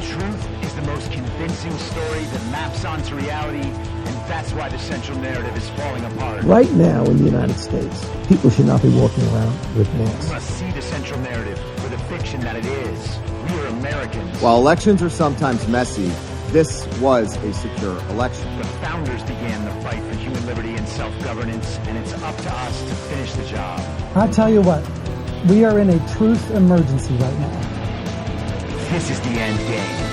truth is the most convincing story that maps onto reality, and that's why the central narrative is falling apart. Right now in the United States, people should not be walking around with masks. We must see the central narrative for the fiction that it is. We are Americans. While elections are sometimes messy, this was a secure election. The founders began the fight for human liberty and self-governance, and it's up to us to finish the job. I'll tell you what, we are in a truth emergency right now. This is the end game.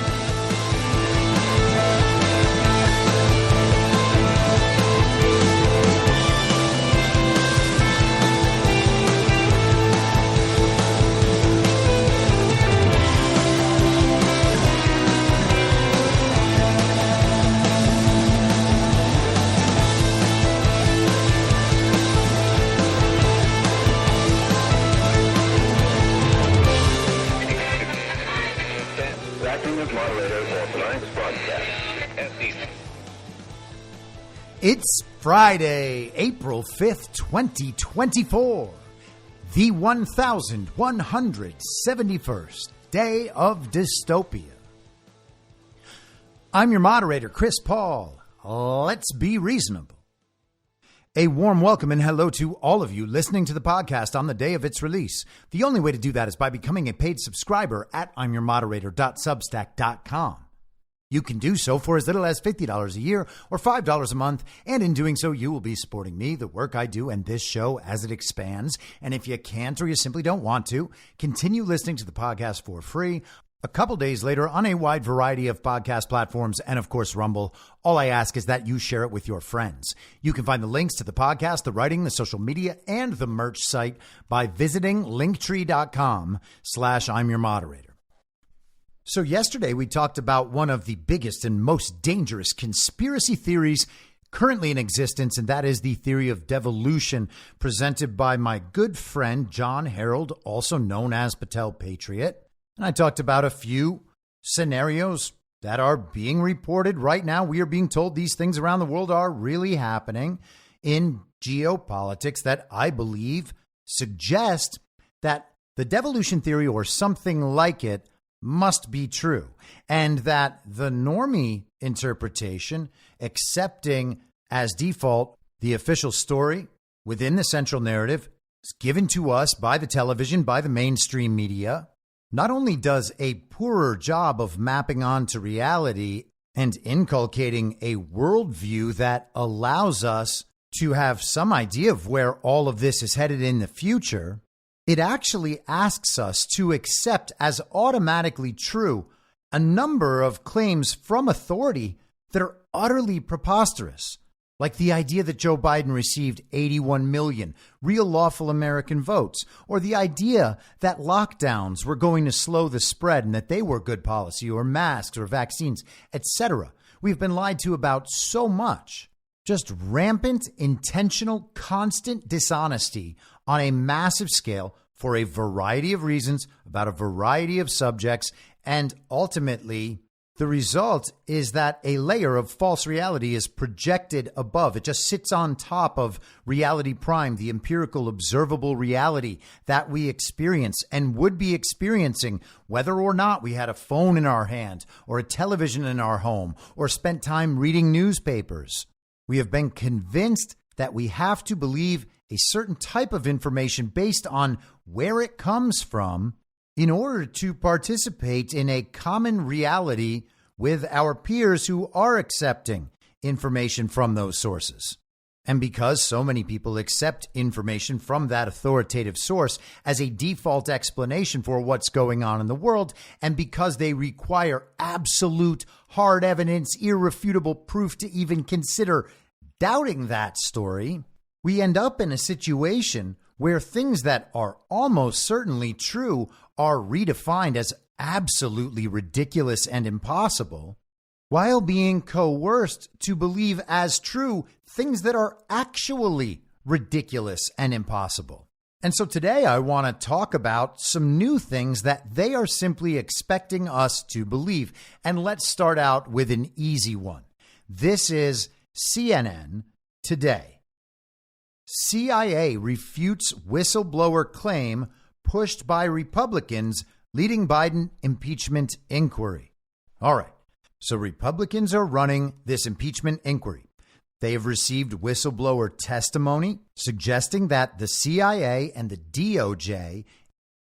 It's Friday, April 5th, 2024, the 1171st day of dystopia. I'm your moderator, Chris Paul. Let's be reasonable. A warm welcome and hello to all of you listening to the podcast on the day of its release. The only way to do that is by becoming a paid subscriber at imyourmoderator.substack.com. You can do so for as little as $50 a year or $5 a month, and in doing so, you will be supporting me, the work I do, and this show as it expands. And if you can't or you simply don't want to, continue listening to the podcast for free a couple days later on a wide variety of podcast platforms and, of course, Rumble. All I ask is that you share it with your friends. You can find the links to the podcast, the writing, the social media, and the merch site by visiting linktree.com/I'mYourModerator. So yesterday we talked about one of the biggest and most dangerous conspiracy theories currently in existence, and that is the theory of devolution presented by my good friend John Harold, also known as Patel Patriot. And I talked about a few scenarios that are being reported right now. We are being told these things around the world are really happening in geopolitics that I believe suggest that the devolution theory or something like it must be true, and that the normie interpretation, accepting as default the official story within the central narrative, is given to us by the television, by the mainstream media, not only does a poorer job of mapping onto reality and inculcating a worldview that allows us to have some idea of where all of this is headed in the future, it actually asks us to accept as automatically true a number of claims from authority that are utterly preposterous, like the idea that Joe Biden received 81 million real lawful American votes, or the idea that lockdowns were going to slow the spread and that they were good policy, or masks or vaccines, etc. We've been lied to about so much. Just rampant, intentional, constant dishonesty on a massive scale for a variety of reasons about a variety of subjects. And ultimately, the result is that a layer of false reality is projected above. It just sits on top of reality prime, the empirical, observable reality that we experience and would be experiencing whether or not we had a phone in our hand or a television in our home or spent time reading newspapers. We have been convinced that we have to believe a certain type of information based on where it comes from in order to participate in a common reality with our peers who are accepting information from those sources. And because so many people accept information from that authoritative source as a default explanation for what's going on in the world, and because they require absolute hard evidence, irrefutable proof to even consider doubting that story, we end up in a situation where things that are almost certainly true are redefined as absolutely ridiculous and impossible, while being coerced to believe as true things that are actually ridiculous and impossible. And so today I want to talk about some new things that they are simply expecting us to believe. And let's start out with an easy one. This is CNN today. CIA refutes whistleblower claim pushed by Republicans leading Biden impeachment inquiry. All right. So Republicans are running this impeachment inquiry. They have received whistleblower testimony suggesting that the CIA and the DOJ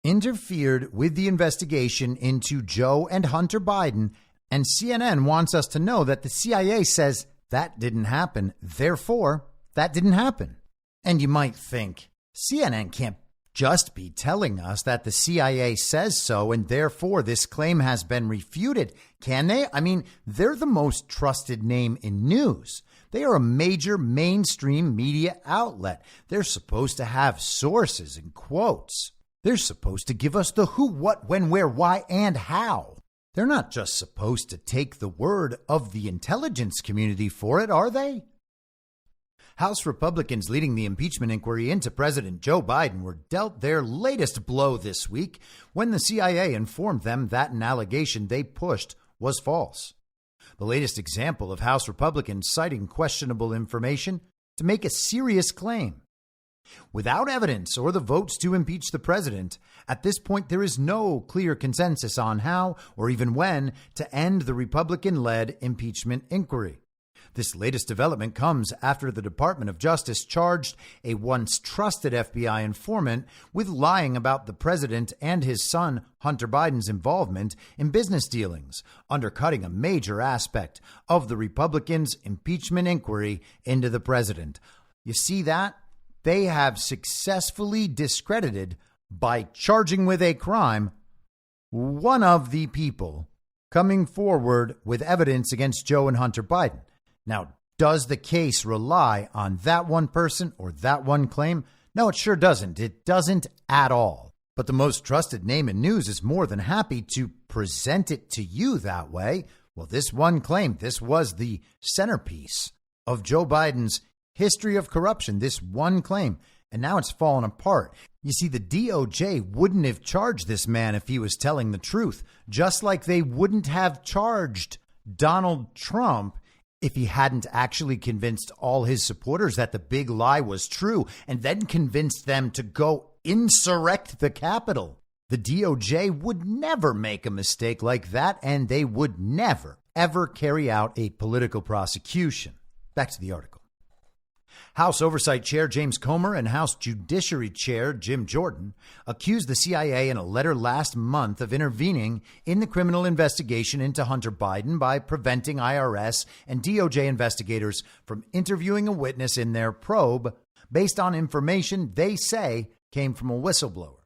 interfered with the investigation into Joe and Hunter Biden, and CNN wants us to know that the CIA says that didn't happen. Therefore, that didn't happen. And you might think CNN can't just be telling us that the CIA says so, and therefore this claim has been refuted, can they? I mean, they're the most trusted name in news. They are a major mainstream media outlet. They're supposed to have sources and quotes. They're supposed to give us the who, what, when, where, why, and how. They're not just supposed to take the word of the intelligence community for it, are they? House Republicans leading the impeachment inquiry into President Joe Biden were dealt their latest blow this week when the CIA informed them that an allegation they pushed was false. The latest example of House Republicans citing questionable information to make a serious claim. Without evidence or the votes to impeach the president, at this point there is no clear consensus on how or even when to end the Republican-led impeachment inquiry. This latest development comes after the Department of Justice charged a once trusted FBI informant with lying about the president and his son Hunter Biden's involvement in business dealings, undercutting a major aspect of the Republicans' impeachment inquiry into the president. You see that? They have successfully discredited, by charging with a crime, one of the people coming forward with evidence against Joe and Hunter Biden. Now, does the case rely on that one person or that one claim? No, it sure doesn't. It doesn't at all. But the most trusted name in news is more than happy to present it to you that way. Well, this one claim, this was the centerpiece of Joe Biden's history of corruption, this one claim, and now it's fallen apart. You see, the DOJ wouldn't have charged this man if he was telling the truth, just like they wouldn't have charged Donald Trump if he hadn't actually convinced all his supporters that the big lie was true and then convinced them to go insurrect the Capitol. The DOJ would never make a mistake like that, and they would never, ever carry out a political prosecution. Back to the article. House Oversight Chair James Comer and House Judiciary Chair Jim Jordan accused the CIA in a letter last month of intervening in the criminal investigation into Hunter Biden by preventing IRS and DOJ investigators from interviewing a witness in their probe based on information they say came from a whistleblower.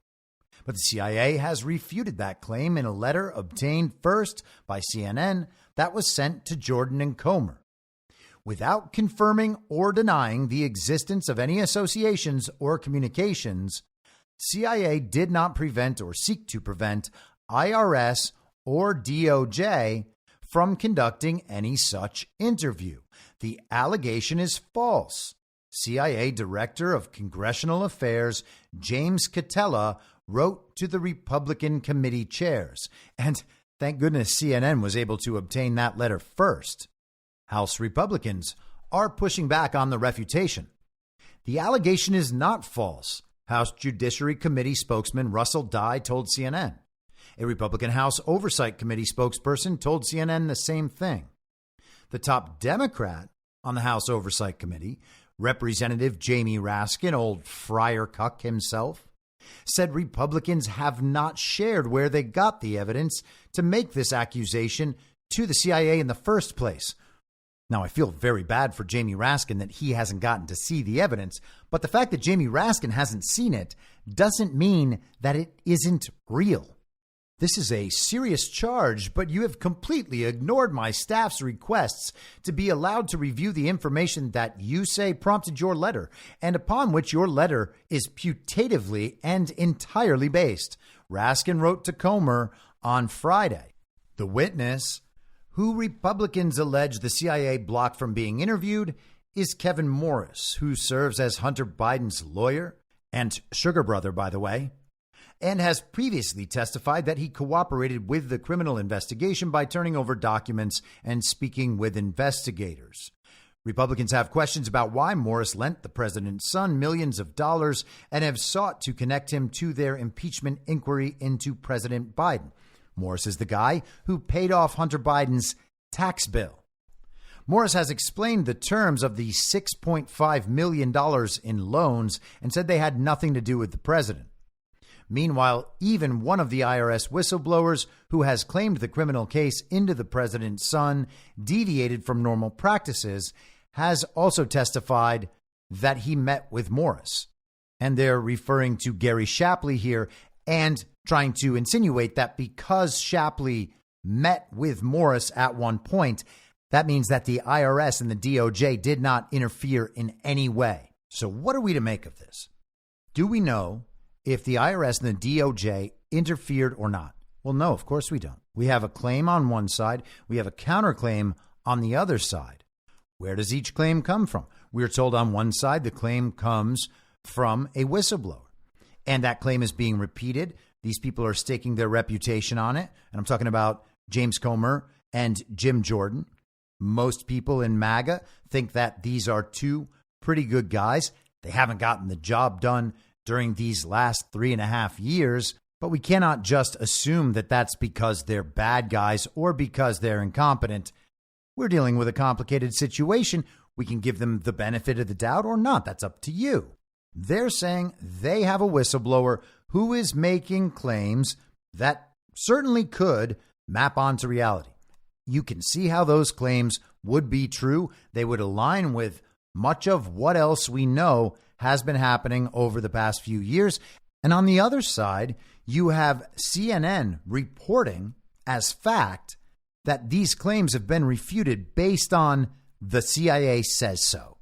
But the CIA has refuted that claim in a letter obtained first by CNN that was sent to Jordan and Comer. Without confirming or denying the existence of any associations or communications, CIA did not prevent or seek to prevent IRS or DOJ from conducting any such interview. The allegation is false. CIA Director of Congressional Affairs James Catella wrote to the Republican committee chairs, and thank goodness CNN was able to obtain that letter first. House Republicans are pushing back on the refutation. The allegation is not false, House Judiciary Committee spokesman Russell Dye told CNN. A Republican House Oversight Committee spokesperson told CNN the same thing. The top Democrat on the House Oversight Committee, Representative Jamie Raskin, old Friar Cuck himself, said Republicans have not shared where they got the evidence to make this accusation to the CIA in the first place. Now, I feel very bad for Jamie Raskin that he hasn't gotten to see the evidence, but the fact that Jamie Raskin hasn't seen it doesn't mean that it isn't real. This is a serious charge, but you have completely ignored my staff's requests to be allowed to review the information that you say prompted your letter and upon which your letter is putatively and entirely based, Raskin wrote to Comer on Friday. The witness, who Republicans allege the CIA blocked from being interviewed, is Kevin Morris, who serves as Hunter Biden's lawyer and sugar brother, by the way, and has previously testified that he cooperated with the criminal investigation by turning over documents and speaking with investigators. Republicans have questions about why Morris lent the president's son millions of dollars and have sought to connect him to their impeachment inquiry into President Biden. Morris is the guy who paid off Hunter Biden's tax bill. Morris has explained the terms of the $6.5 million in loans and said they had nothing to do with the president. Meanwhile, even one of the IRS whistleblowers who has claimed the criminal case into the president's son deviated from normal practices has also testified that he met with Morris. And they're referring to Gary Shapley here and trying to insinuate that because Shapley met with Morris at one point, that means that the IRS and the DOJ did not interfere in any way. So what are we to make of this? Do we know if the IRS and the DOJ interfered or not? Well, no, of course we don't. We have a claim on one side. We have a counterclaim on the other side. Where does each claim come from? We're told on one side the claim comes from a whistleblower, and that claim is being repeated. These people are staking their reputation on it. And I'm talking about James Comer and Jim Jordan. Most people in MAGA think that these are two pretty good guys. They haven't gotten the job done during these last 3.5 years, but we cannot just assume that that's because they're bad guys or because they're incompetent. We're dealing with a complicated situation. We can give them the benefit of the doubt or not. That's up to you. They're saying they have a whistleblower who is making claims that certainly could map onto reality. You can see how those claims would be true. They would align with much of what else we know has been happening over the past few years. And on the other side, you have CNN reporting as fact that these claims have been refuted based on the CIA says so.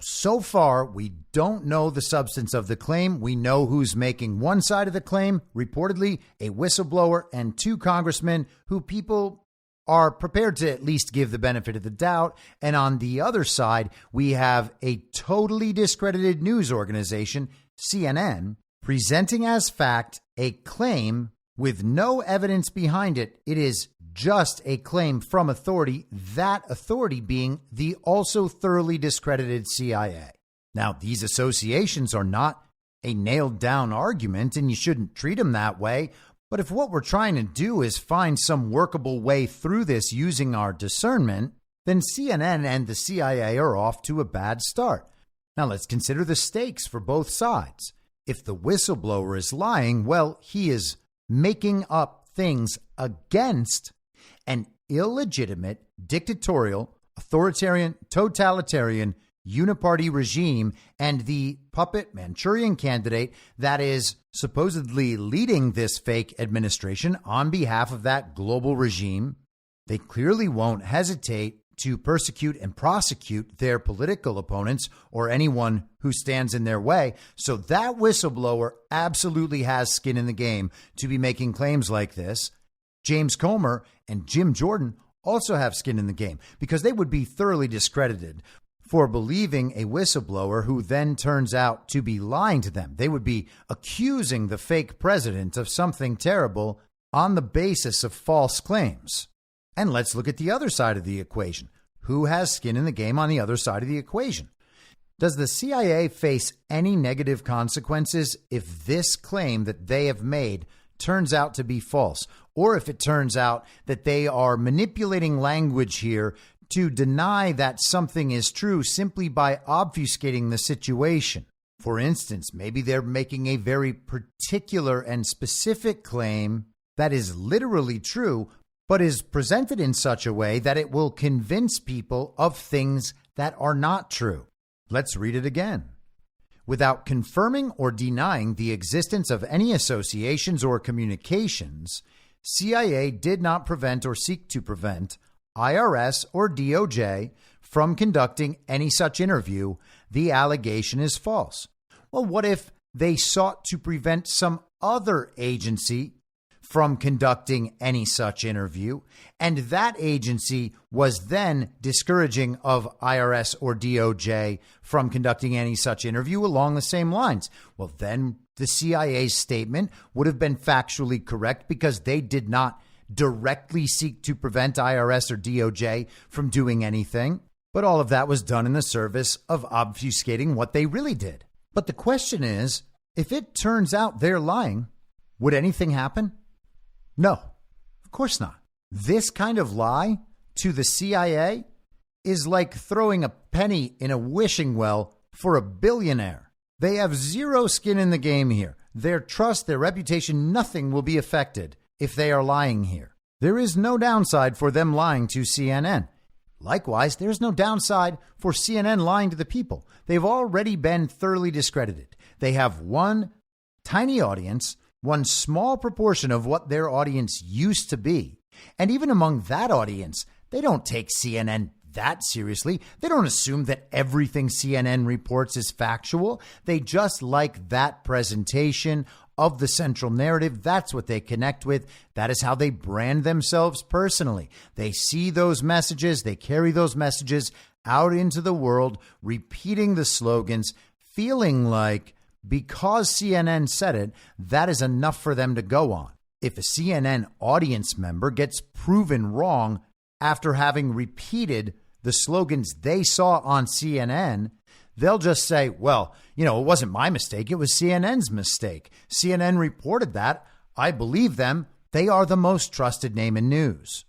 So far, we don't know the substance of the claim. We know who's making one side of the claim, reportedly a whistleblower and two congressmen who people are prepared to at least give the benefit of the doubt. And on the other side, we have a totally discredited news organization, CNN, presenting as fact a claim with no evidence behind it. It is just a claim from authority, that authority being the also thoroughly discredited CIA. Now, these associations are not a nailed down argument, and you shouldn't treat them that way. But if what we're trying to do is find some workable way through this using our discernment, then CNN and the CIA are off to a bad start. Now, let's consider the stakes for both sides. If the whistleblower is lying, well, he is making up things against an illegitimate, dictatorial, authoritarian, totalitarian, uniparty regime and the puppet Manchurian candidate that is supposedly leading this fake administration on behalf of that global regime. They clearly won't hesitate to persecute and prosecute their political opponents or anyone who stands in their way. So that whistleblower absolutely has skin in the game to be making claims like this. James Comer and Jim Jordan also have skin in the game because they would be thoroughly discredited for believing a whistleblower who then turns out to be lying to them. They would be accusing the fake president of something terrible on the basis of false claims. And let's look at the other side of the equation. Who has skin in the game on the other side of the equation? Does the CIA face any negative consequences if this claim that they have made turns out to be false, or if it turns out that they are manipulating language here to deny that something is true simply by obfuscating the situation? For instance, maybe they're making a very particular and specific claim that is literally true, but is presented in such a way that it will convince people of things that are not true. Let's read it again. Without confirming or denying the existence of any associations or communications, CIA did not prevent or seek to prevent IRS or DOJ from conducting any such interview. The allegation is false. Well, what if they sought to prevent some other agency from conducting any such interview, and that agency was then discouraging of IRS or DOJ from conducting any such interview along the same lines? Well, then the CIA's statement would have been factually correct because they did not directly seek to prevent IRS or DOJ from doing anything. But all of that was done in the service of obfuscating what they really did. But the question is, if it turns out they're lying, would anything happen? No. course not. This kind of lie to the CIA is like throwing a penny in a wishing well for a billionaire. They have zero skin in the game here. Their trust, their reputation, nothing will be affected if they are lying here. There is no downside for them lying to CNN. Likewise, there's no downside for CNN lying to the people. They've already been thoroughly discredited. They have one tiny audience, one small proportion of what their audience used to be. And even among that audience, they don't take CNN that seriously. They don't assume that everything CNN reports is factual. They just like that presentation of the central narrative. That's what they connect with. That is how they brand themselves personally. They see those messages. They carry those messages out into the world, repeating the slogans, feeling like because CNN said it, that is enough for them to go on. If a CNN audience member gets proven wrong after having repeated the slogans they saw on CNN, they'll just say, well, it wasn't my mistake. It was CNN's mistake. CNN reported that. I believe them. They are the most trusted name in news.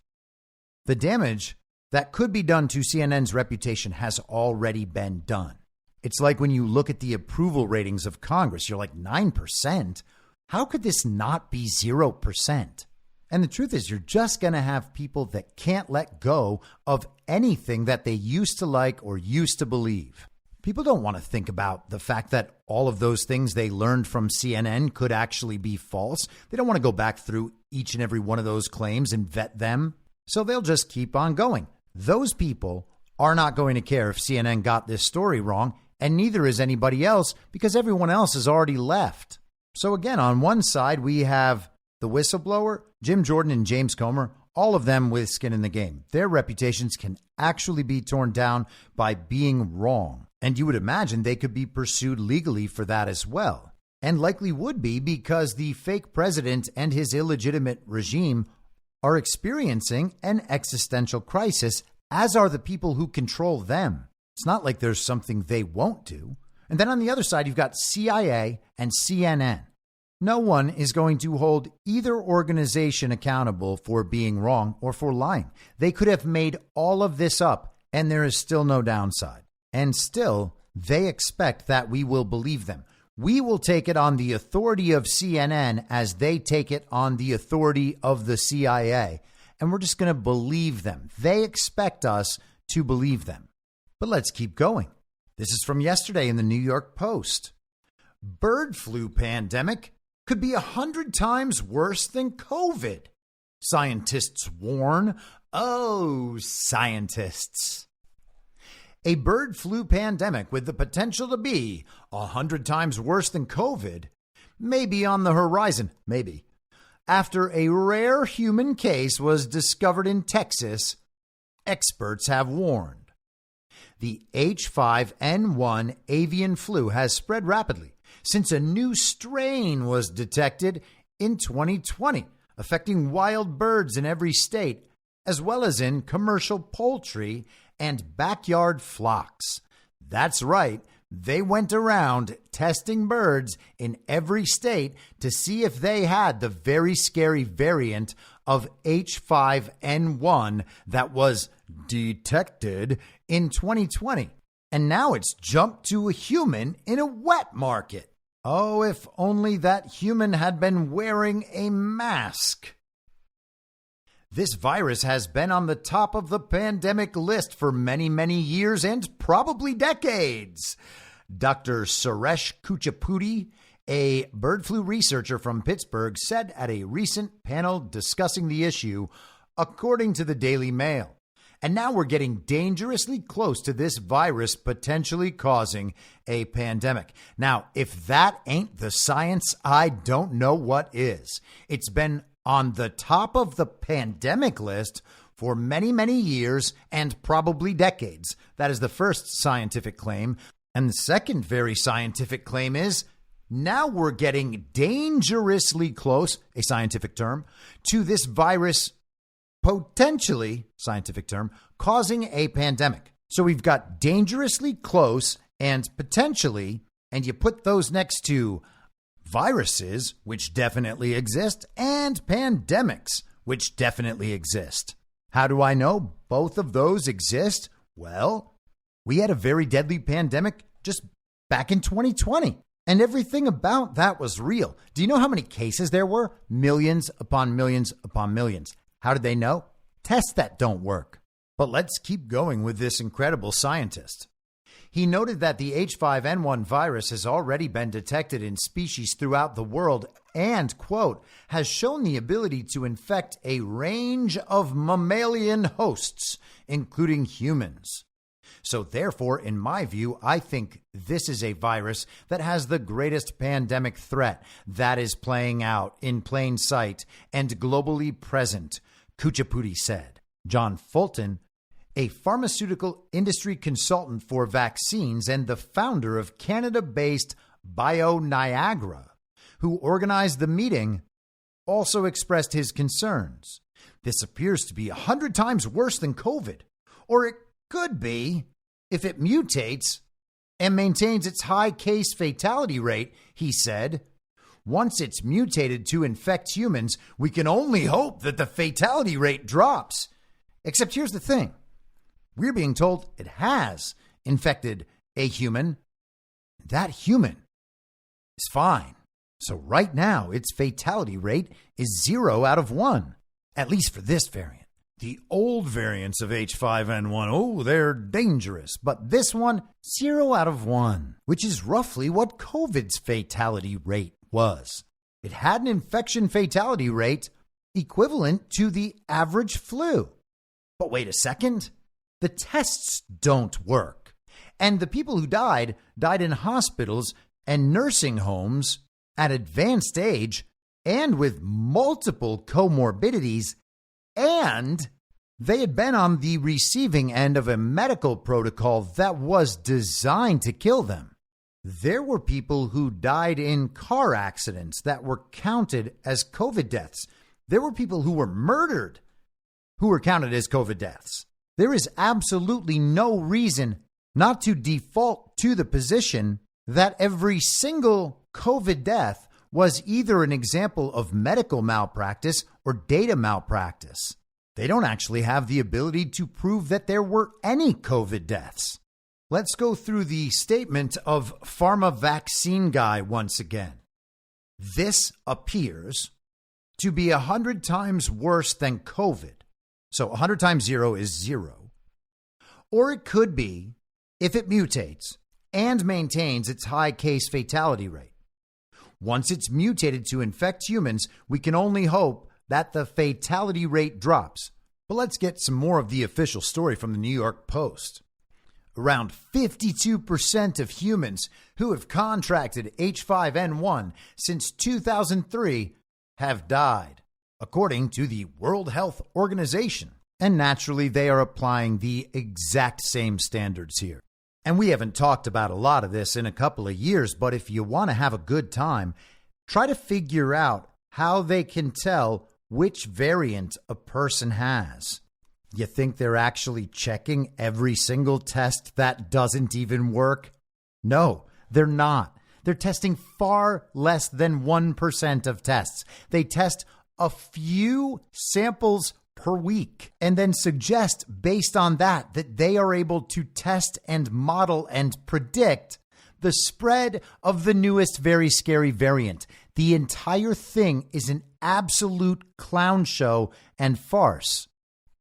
The damage that could be done to CNN's reputation has already been done. It's like when you look at the approval ratings of Congress, you're like 9%. How could this not be 0%? And the truth is, you're just going to have people that can't let go of anything that they used to like or used to believe. People don't want to think about the fact that all of those things they learned from CNN could actually be false. They don't want to go back through each and every one of those claims and vet them. So they'll just keep on going. Those people are not going to care if CNN got this story wrong, and neither is anybody else because everyone else has already left. So again, on one side, we have the whistleblower, Jim Jordan and James Comer, all of them with skin in the game. Their reputations can actually be torn down by being wrong. And you would imagine they could be pursued legally for that as well. And likely would be because the fake president and his illegitimate regime are experiencing an existential crisis, as are the people who control them. It's not like there's something they won't do. And then on the other side, you've got CIA and CNN. No one is going to hold either organization accountable for being wrong or for lying. They could have made all of this up, and there is still no downside. And still, they expect that we will believe them. We will take it on the authority of CNN as they take it on the authority of the CIA. And we're just going to believe them. They expect us to believe them. But let's keep going. This is from yesterday in the New York Post. Bird flu pandemic could be 100 times worse than COVID. Scientists warn. Oh, scientists. A bird flu pandemic with the potential to be 100 times worse than COVID may be on the horizon, maybe, after a rare human case was discovered in Texas, experts have warned. The H5N1 avian flu has spread rapidly since a new strain was detected in 2020, affecting wild birds in every state, as well as in commercial poultry and backyard flocks. That's right. They went around testing birds in every state to see if they had the very scary variant of H5N1 that was detected in 2020. And now it's jumped to a human in a wet market. Oh, if only that human had been wearing a mask. This virus has been on the top of the pandemic list for many, many years and probably decades. Dr. Suresh Kuchipudi, a bird flu researcher from Pittsburgh, said at a recent panel discussing the issue, according to the Daily Mail. And now we're getting dangerously close to this virus potentially causing a pandemic. Now, if that ain't the science, I don't know what is. It's been on the top of the pandemic list for many, many years and probably decades. That is the first scientific claim. And the second very scientific claim is now we're getting dangerously close, a scientific term, to this virus potentially, scientific term, causing a pandemic. So we've got dangerously close and potentially, and you put those next to viruses, which definitely exist, and pandemics, which definitely exist. How do I know both of those exist? Well, we had a very deadly pandemic just back in 2020, and everything about that was real. Do you know how many cases there were? Millions upon millions upon millions. How did they know? Tests that don't work. But let's keep going with this incredible scientist. He noted that the H5N1 virus has already been detected in species throughout the world and, quote, has shown the ability to infect a range of mammalian hosts, including humans. So therefore, in my view, I think this is a virus that has the greatest pandemic threat that is playing out in plain sight and globally present, Kuchipudi said. John Fulton, a pharmaceutical industry consultant for vaccines and the founder of Canada-based BioNiagara, who organized the meeting, also expressed his concerns. This appears to be 100 times worse than COVID, or it could be if it mutates and maintains its high case fatality rate, he said. Once it's mutated to infect humans, we can only hope that the fatality rate drops. Except here's the thing. We're being told it has infected a human. That human is fine. So right now, its fatality rate is 0 out of 1, at least for this variant. The old variants of H5N1, oh, they're dangerous. But this one, 0 out of 1, which is roughly what COVID's fatality rate was. It had an infection fatality rate equivalent to the average flu. But wait a second. The tests don't work. And the people who died in hospitals and nursing homes at advanced age and with multiple comorbidities, and they had been on the receiving end of a medical protocol that was designed to kill them. There were people who died in car accidents that were counted as COVID deaths. There were people who were murdered who were counted as COVID deaths. There is absolutely no reason not to default to the position that every single COVID death was either an example of medical malpractice or data malpractice. They don't actually have the ability to prove that there were any COVID deaths. Let's go through the statement of Pharma Vaccine Guy once again. This appears to be 100 times worse than COVID. So 100 times 0 is 0. Or it could be if it mutates and maintains its high case fatality rate. Once it's mutated to infect humans, we can only hope that the fatality rate drops. But let's get some more of the official story from the New York Post. Around 52% of humans who have contracted H5N1 since 2003 have died, according to the World Health Organization. And naturally, they are applying the exact same standards here. And we haven't talked about a lot of this in a couple of years, but if you want to have a good time, try to figure out how they can tell which variant a person has. You think they're actually checking every single test that doesn't even work? No, they're not. They're testing far less than 1% of tests. They test a few samples per week and then suggest based on that they are able to test and model and predict the spread of the newest very scary variant. The entire thing is an absolute clown show and farce.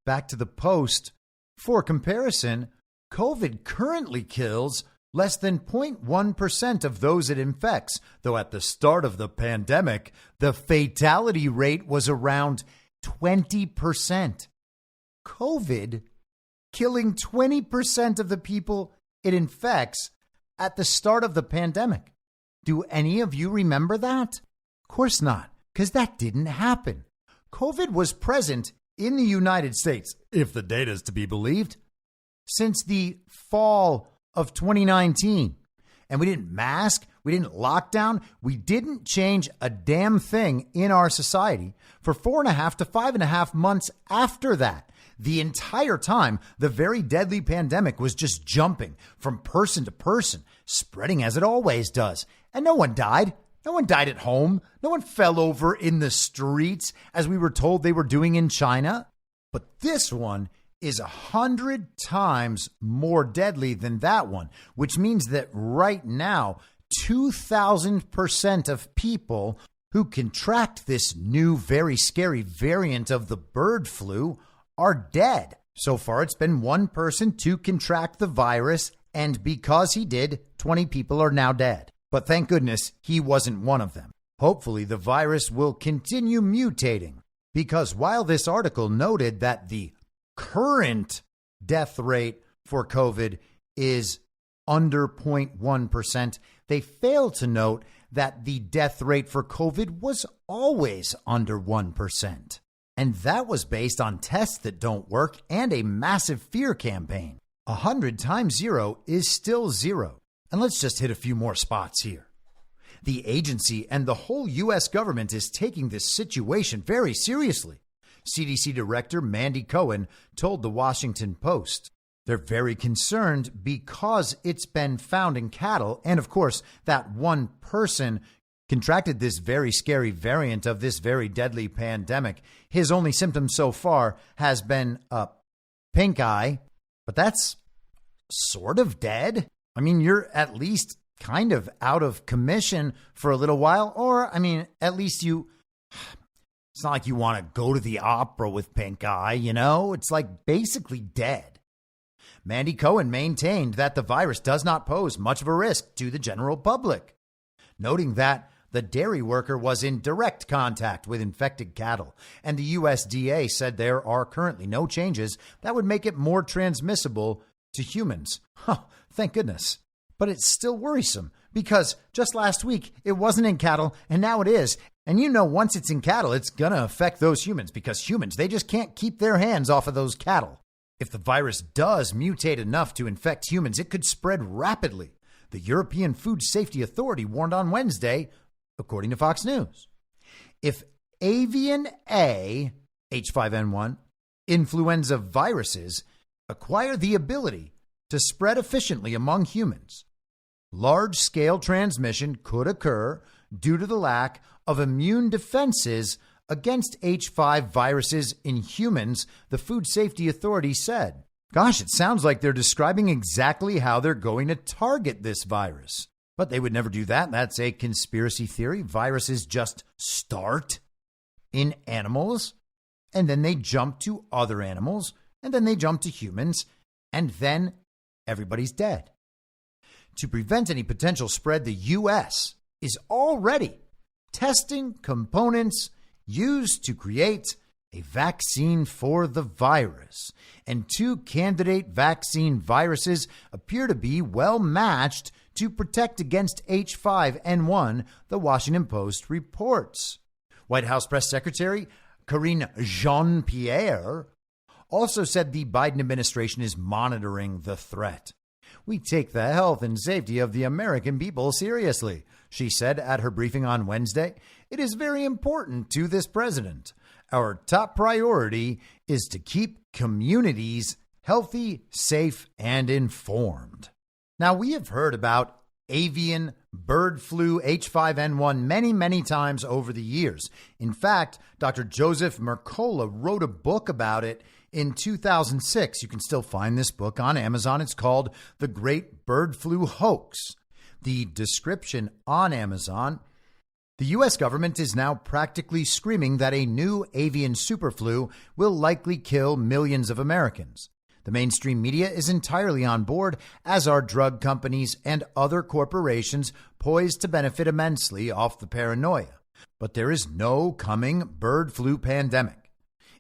Back to the Post. For comparison, COVID currently kills less than 0.1% of those it infects, though at the start of the pandemic, the fatality rate was around 20%. COVID killing 20% of the people it infects at the start of the pandemic. Do any of you remember that? Of course not, because that didn't happen. COVID was present in the United States, if the data is to be believed, since the fall of 2019. And we didn't mask, we didn't lock down, we didn't change a damn thing in our society for 4.5 to 5.5 months after that. The entire time, the very deadly pandemic was just jumping from person to person, spreading as it always does. And no one died. No one died at home. No one fell over in the streets as we were told they were doing in China. But this one is 100 times more deadly than that one, which means that right now, 2,000% of people who contract this new, very scary variant of the bird flu are dead. So far, it's been one person to contract the virus, and because he did, 20 people are now dead. But thank goodness he wasn't one of them. Hopefully, the virus will continue mutating, because while this article noted that the current death rate for COVID is under 0.1%, they fail to note that the death rate for COVID was always under 1%. And that was based on tests that don't work and a massive fear campaign. 100 times 0 is still 0. And let's just hit a few more spots here. The agency and the whole U.S. government is taking this situation very seriously. CDC Director Mandy Cohen told the Washington Post, they're very concerned because it's been found in cattle. And of course, that one person contracted this very scary variant of this very deadly pandemic. His only symptom so far has been pink eye, but that's sort of dead. I mean, you're at least kind of out of commission for a little while, or I mean, at least it's not like you want to go to the opera with pink eye, you know? It's like basically dead. Mandy Cohen maintained that the virus does not pose much of a risk to the general public, noting that the dairy worker was in direct contact with infected cattle, and the USDA said there are currently no changes that would make it more transmissible to humans. Thank goodness. But it's still worrisome because just last week it wasn't in cattle and now it is. And you know, once it's in cattle, it's going to affect those humans because humans, they just can't keep their hands off of those cattle. If the virus does mutate enough to infect humans, it could spread rapidly. The European Food Safety Authority warned on Wednesday, according to Fox News. If avian A, H5N1, influenza viruses acquire the ability to spread efficiently among humans, large-scale transmission could occur due to the lack of immune defenses against H5 viruses in humans, the Food Safety Authority said. Gosh, it sounds like they're describing exactly how they're going to target this virus. But they would never do that. That's a conspiracy theory. Viruses just start in animals, and then they jump to other animals, and then they jump to humans, and then everybody's dead. To prevent any potential spread, the U.S. is already testing components used to create a vaccine for the virus. And 2 candidate vaccine viruses appear to be well matched to protect against H5N1, the Washington Post reports. White House Press Secretary Karine Jean-Pierre also said the Biden administration is monitoring the threat. We take the health and safety of the American people seriously, she said at her briefing on Wednesday. It is very important to this president. Our top priority is to keep communities healthy, safe, and informed. Now, we have heard about avian bird flu H5N1 many, many times over the years. In fact, Dr. Joseph Mercola wrote a book about it in 2006. You can still find this book on Amazon. It's called The Great Bird Flu Hoax. The description on Amazon: the U.S. government is now practically screaming that a new avian superflu will likely kill millions of Americans. The mainstream media is entirely on board, as are drug companies and other corporations poised to benefit immensely off the paranoia. But there is no coming bird flu pandemic.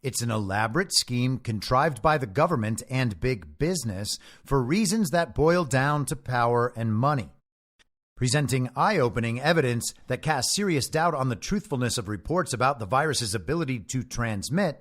It's an elaborate scheme contrived by the government and big business for reasons that boil down to power and money. Presenting eye-opening evidence that casts serious doubt on the truthfulness of reports about the virus's ability to transmit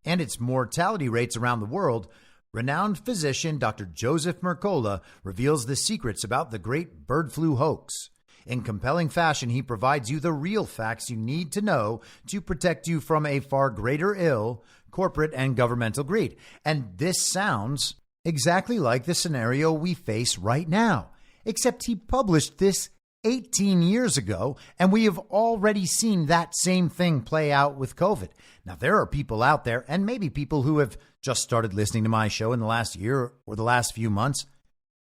and its mortality rates around the world, renowned physician Dr. Joseph Mercola reveals the secrets about the great bird flu hoax. In compelling fashion, he provides you the real facts you need to know to protect you from a far greater ill, corporate and governmental greed. And this sounds exactly like the scenario we face right now, except he published this 18 years ago, and we have already seen that same thing play out with COVID. Now, there are people out there, and maybe people who have just started listening to my show in the last year or the last few months,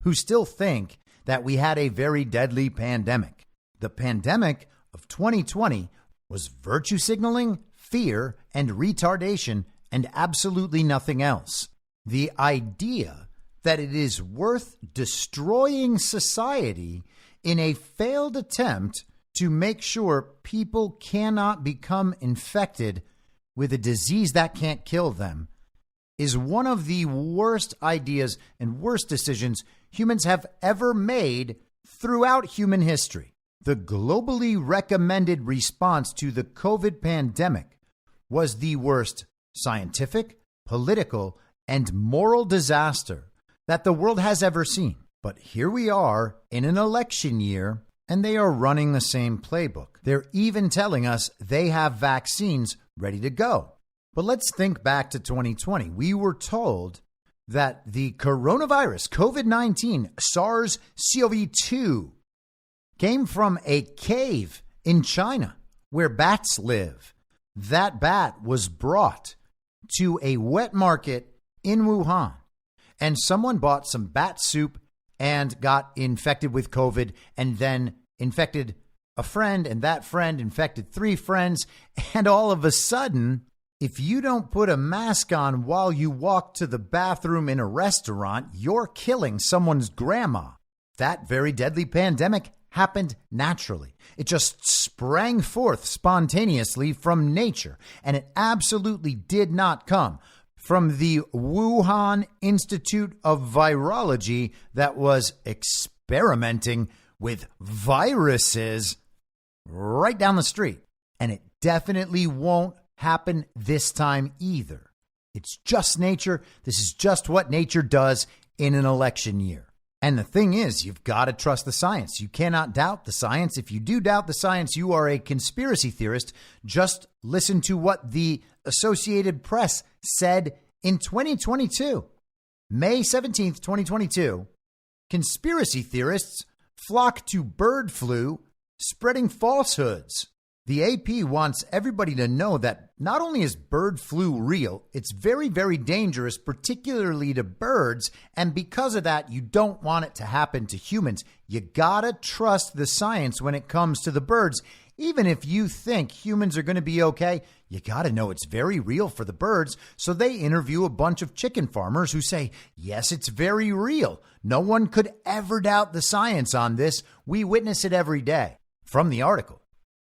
who still think that we had a very deadly pandemic. The pandemic of 2020 was virtue signaling, fear, and retardation, and absolutely nothing else. The idea that it is worth destroying society in a failed attempt to make sure people cannot become infected with a disease that can't kill them is one of the worst ideas and worst decisions humans have ever made throughout human history. The globally recommended response to the COVID pandemic was the worst scientific, political, and moral disaster that the world has ever seen. But here we are in an election year, and they are running the same playbook. They're even telling us they have vaccines ready to go. But let's think back to 2020. We were told that the coronavirus, COVID-19, SARS-CoV-2, came from a cave in China where bats live. That bat was brought to a wet market in Wuhan, and someone bought some bat soup and got infected with COVID, and then infected a friend, and that friend infected 3 friends. And all of a sudden, if you don't put a mask on while you walk to the bathroom in a restaurant, you're killing someone's grandma. That very deadly pandemic happened naturally. It just sprang forth spontaneously from nature, and it absolutely did not come from the Wuhan Institute of Virology that was experimenting with viruses right down the street. And it definitely won't happen this time either. It's just nature. This is just what nature does in an election year. And the thing is, you've got to trust the science. You cannot doubt the science. If you do doubt the science, you are a conspiracy theorist. Just listen to what the Associated Press said in 2022. May 17th, 2022. Conspiracy theorists flock to bird flu, spreading falsehoods. The AP wants everybody to know that not only is bird flu real, it's very, very dangerous, particularly to birds. And because of that, you don't want it to happen to humans. You gotta trust the science when it comes to the birds. Even if you think humans are going to be okay, you got to know it's very real for the birds. So they interview a bunch of chicken farmers who say, yes, it's very real. No one could ever doubt the science on this. We witness it every day. From the article,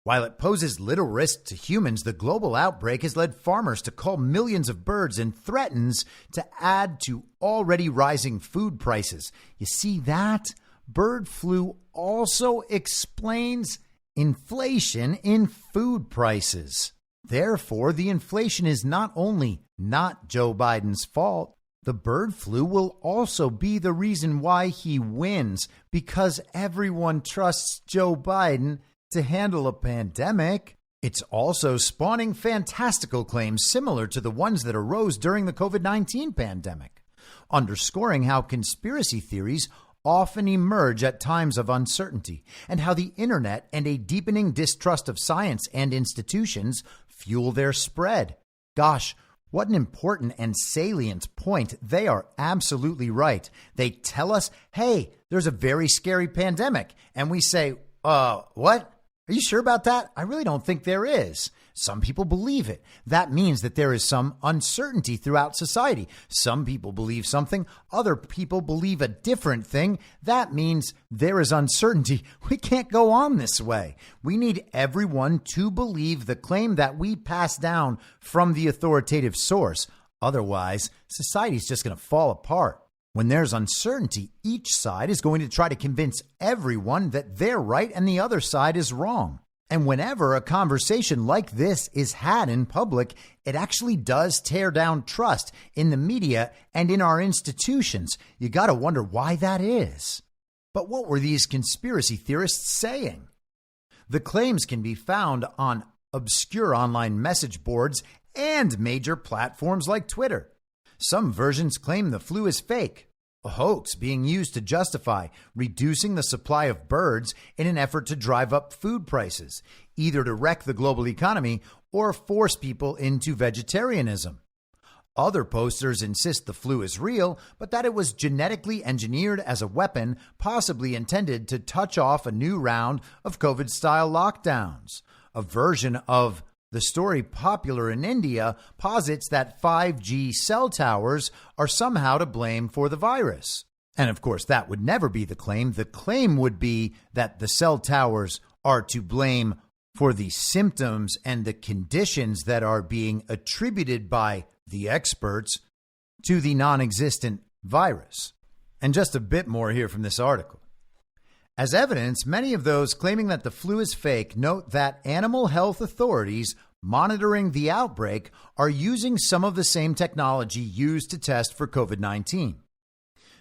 while it poses little risk to humans, the global outbreak has led farmers to cull millions of birds and threatens to add to already rising food prices. You see that? Bird flu also explains inflation in food prices. Therefore, the inflation is not only not Joe Biden's fault, the bird flu will also be the reason why he wins, because everyone trusts Joe Biden to handle a pandemic. It's also spawning fantastical claims similar to the ones that arose during the COVID-19 pandemic, underscoring how conspiracy theories often emerge at times of uncertainty, and how the internet and a deepening distrust of science and institutions fuel their spread. Gosh, what an important and salient point. They are absolutely right. They tell us, hey, there's a very scary pandemic. And we say, what? Are you sure about that? I really don't think there is. Some people believe it. That means that there is some uncertainty throughout society. Some people believe something. Other people believe a different thing. That means there is uncertainty. We can't go on this way. We need everyone to believe the claim that we pass down from the authoritative source. Otherwise, society is just going to fall apart. When there's uncertainty, each side is going to try to convince everyone that they're right and the other side is wrong. And whenever a conversation like this is had in public, it actually does tear down trust in the media and in our institutions. You got to wonder why that is. But what were these conspiracy theorists saying? The claims can be found on obscure online message boards and major platforms like Twitter. Some versions claim the flu is fake. a hoax being used to justify reducing the supply of birds in an effort to drive up food prices, either to wreck the global economy or force people into vegetarianism. Other posters insist the flu is real, but that it was genetically engineered as a weapon, possibly intended to touch off a new round of COVID-style lockdowns. A version of the story popular in India posits that 5G cell towers are somehow to blame for the virus. And of course, that would never be the claim. The claim would be that the cell towers are to blame for the symptoms and the conditions that are being attributed by the experts to the non-existent virus. And just a bit more here from this article. As evidence, many of those claiming that the flu is fake note that animal health authorities monitoring the outbreak are using some of the same technology used to test for COVID-19.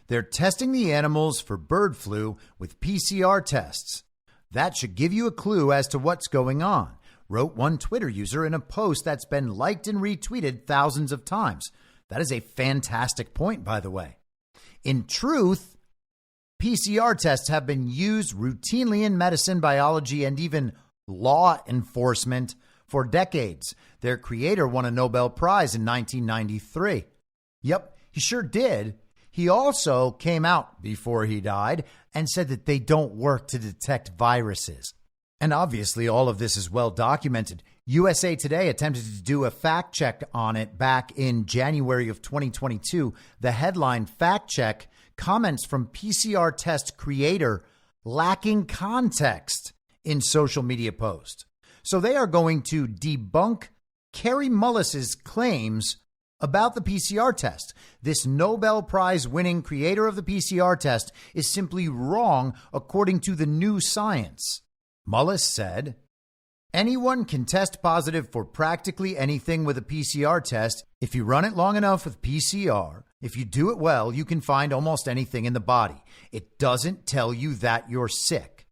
They're testing the animals for bird flu with PCR tests. That should give you a clue as to what's going on, wrote one Twitter user in a post that's been liked and retweeted thousands of times. That is a fantastic point, by the way. In truth, PCR tests have been used routinely in medicine, biology, and even law enforcement for decades. Their creator won a Nobel Prize in 1993. Yep, he sure did. He also came out before he died and said that they don't work to detect viruses. And obviously, all of this is well documented. USA Today attempted to do a fact check on it back in January of 2022. The headline, "Fact Check, Comments from PCR Test Creator Lacking Context in Social Media Post." So they are going to debunk Kary Mullis's claims about the PCR test. This Nobel Prize winning creator of the PCR test is simply wrong according to the new science. Mullis said, "Anyone can test positive for practically anything with a PCR test. If you run it long enough with PCR, if you do it well, you can find almost anything in the body. It doesn't tell you that you're sick."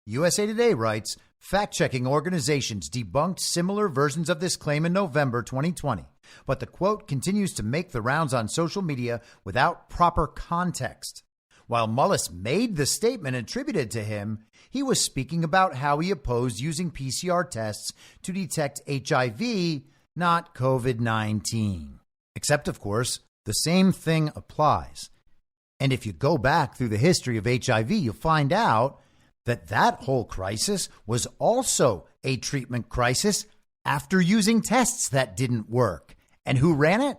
USA Today writes, fact-checking organizations debunked similar versions of this claim in November 2020, but the quote continues to make the rounds on social media without proper context. While Mullis made the statement attributed to him, he was speaking about how he opposed using PCR tests to detect HIV, not COVID-19. Except, of course, the same thing applies. And if you go back through the history of HIV, you'll find out that whole crisis was also a treatment crisis after using tests that didn't work. And who ran it?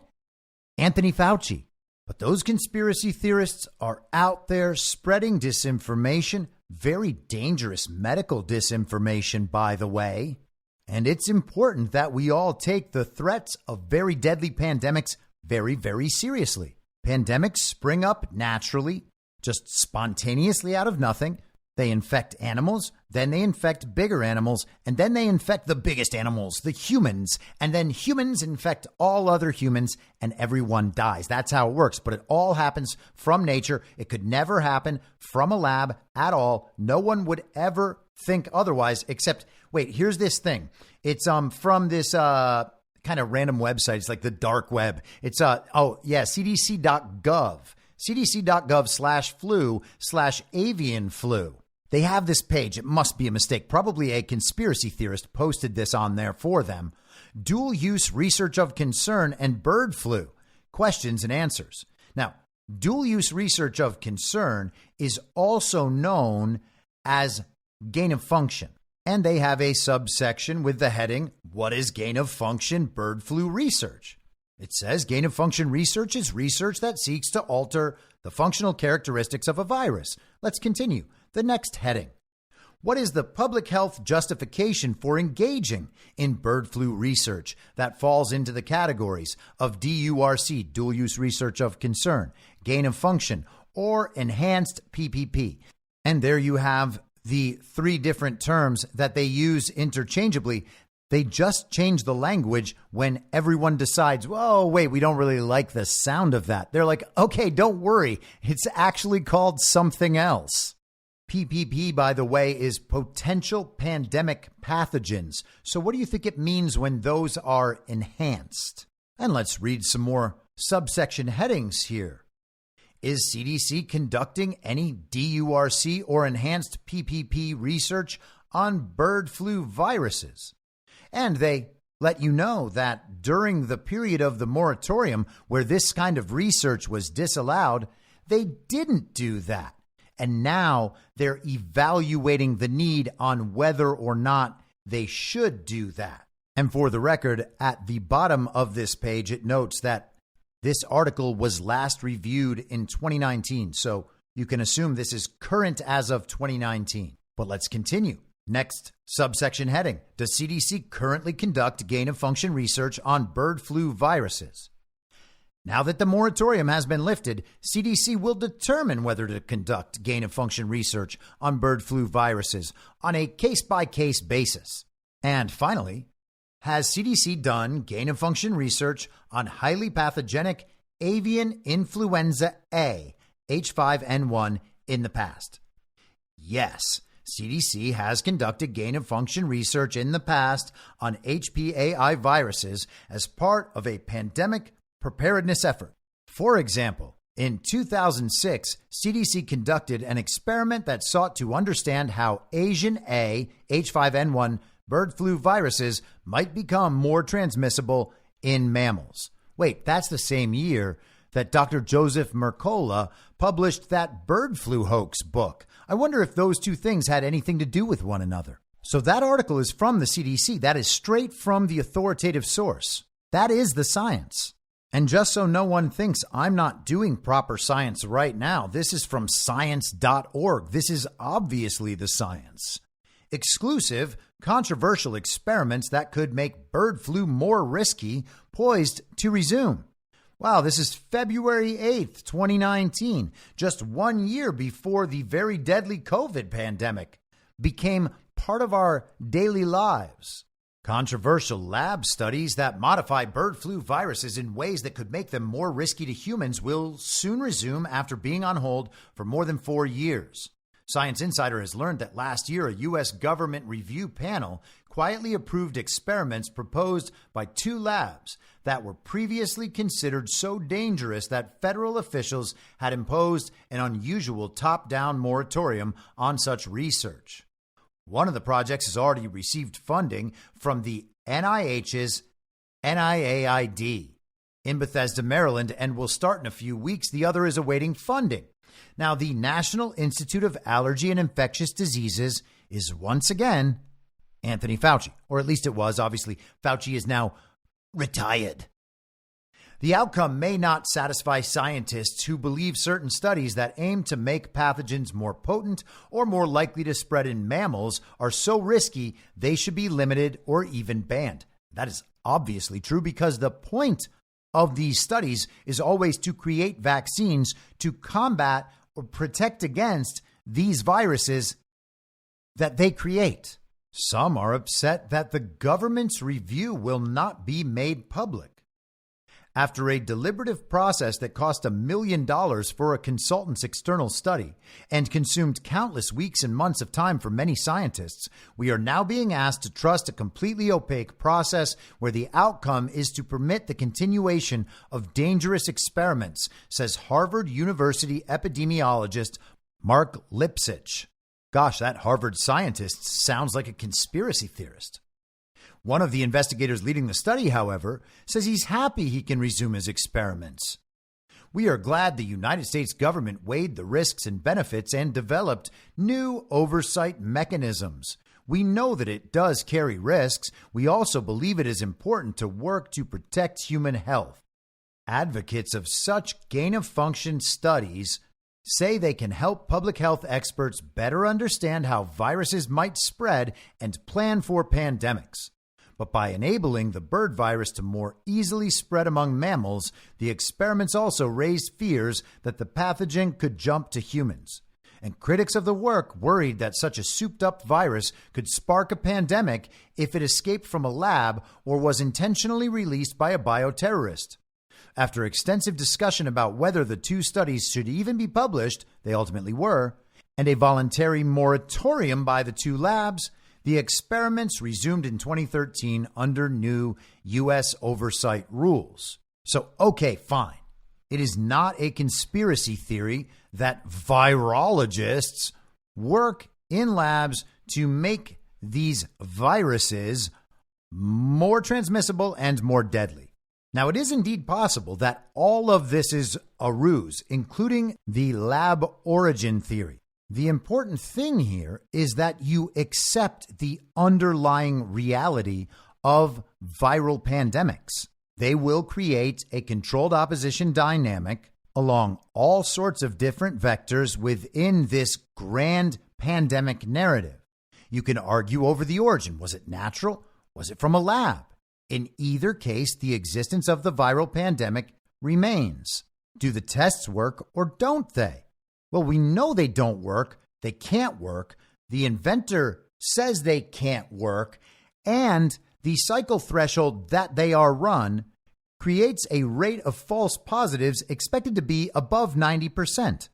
Anthony Fauci. But those conspiracy theorists are out there spreading disinformation, very dangerous medical disinformation, by the way. And it's important that we all take the threats of very deadly pandemics very, very seriously. Pandemics spring up naturally, just spontaneously out of nothing. They infect animals, then they infect bigger animals, and then they infect the biggest animals, the humans, and then humans infect all other humans, and everyone dies. That's how it works, but it all happens from nature. It could never happen from a lab at all. No one would ever think otherwise, except, wait, here's this thing. It's from this kind of random website. It's like the dark web. It's CDC.gov. CDC.gov/flu/avian flu. They have this page. It must be a mistake. Probably a conspiracy theorist posted this on there for them. Dual use research of concern and bird flu. Questions and answers. Now, dual use research of concern is also known as gain of function. And they have a subsection with the heading, "What is gain of function bird flu research?" It says gain of function research is research that seeks to alter the functional characteristics of a virus. Let's continue. The next heading. What is the public health justification for engaging in bird flu research that falls into the categories of DURC, dual use research of concern, gain of function, or enhanced PPP? And there you have the three different terms that they use interchangeably. They just change the language when everyone decides, whoa, wait, we don't really like the sound of that. They're like, okay, don't worry. It's actually called something else. PPP, by the way, is potential pandemic pathogens. So what do you think it means when those are enhanced? And let's read some more subsection headings here. Is CDC conducting any DURC or enhanced PPP research on bird flu viruses? And they let you know that during the period of the moratorium where this kind of research was disallowed, they didn't do that. And now they're evaluating the need on whether or not they should do that. And for the record, at the bottom of this page, it notes that this article was last reviewed in 2019, so you can assume this is current as of 2019. But let's continue. Next subsection heading: does CDC currently conduct gain-of-function research on bird flu viruses? Now that the moratorium has been lifted, CDC will determine whether to conduct gain-of-function research on bird flu viruses on a case-by-case basis. And finally, has CDC done gain-of-function research on highly pathogenic avian influenza A, H5N1, in the past? Yes, CDC has conducted gain-of-function research in the past on HPAI viruses as part of a pandemic preparedness effort. For example, in 2006, CDC conducted an experiment that sought to understand how Asian A, H5N1 bird flu viruses might become more transmissible in mammals. Wait, that's the same year that Dr. Joseph Mercola published that bird flu hoax book. I wonder if those two things had anything to do with one another. So that article is from the CDC. That is straight from the authoritative source. That is the science. And just so no one thinks I'm not doing proper science right now, this is from science.org. This is obviously the science. Exclusive, controversial experiments that could make bird flu more risky, poised to resume. Wow, this is February 8th, 2019, just 1 year before the very deadly COVID pandemic became part of our daily lives. Controversial lab studies that modify bird flu viruses in ways that could make them more risky to humans will soon resume after being on hold for more than 4 years. Science Insider has learned that last year, a U.S. government review panel quietly approved experiments proposed by 2 labs that were previously considered so dangerous that federal officials had imposed an unusual top-down moratorium on such research. One of the projects has already received funding from the NIH's NIAID in Bethesda, Maryland, and will start in a few weeks. The other is awaiting funding. Now, the National Institute of Allergy and Infectious Diseases is once again Anthony Fauci, or at least it was. Obviously, Fauci is now retired. The outcome may not satisfy scientists who believe certain studies that aim to make pathogens more potent or more likely to spread in mammals are so risky they should be limited or even banned. That is obviously true because the point of these studies is always to create vaccines to combat or protect against these viruses that they create. Some are upset that the government's review will not be made public. After a deliberative process that cost $1 million for a consultant's external study and consumed countless weeks and months of time for many scientists, we are now being asked to trust a completely opaque process where the outcome is to permit the continuation of dangerous experiments, says Harvard University epidemiologist Mark Lipsitch. Gosh, that Harvard scientist sounds like a conspiracy theorist. One of the investigators leading the study, however, says he's happy he can resume his experiments. We are glad the United States government weighed the risks and benefits and developed new oversight mechanisms. We know that it does carry risks. We also believe it is important to work to protect human health. Advocates of such gain-of-function studies say they can help public health experts better understand how viruses might spread and plan for pandemics. But by enabling the bird virus to more easily spread among mammals, the experiments also raised fears that the pathogen could jump to humans. And critics of the work worried that such a souped-up virus could spark a pandemic if it escaped from a lab or was intentionally released by a bioterrorist. After extensive discussion about whether the 2 studies should even be published, they ultimately were, and a voluntary moratorium by the 2 labs, the experiments resumed in 2013 under new U.S. oversight rules. So, okay, fine. It is not a conspiracy theory that virologists work in labs to make these viruses more transmissible and more deadly. Now, it is indeed possible that all of this is a ruse, including the lab origin theory. The important thing here is that you accept the underlying reality of viral pandemics. They will create a controlled opposition dynamic along all sorts of different vectors within this grand pandemic narrative. You can argue over the origin. Was it natural? Was it from a lab? In either case, the existence of the viral pandemic remains. Do the tests work or don't they? Well, we know they don't work. They can't work. The inventor says they can't work. And the cycle threshold that they are run creates a rate of false positives expected to be above 90%.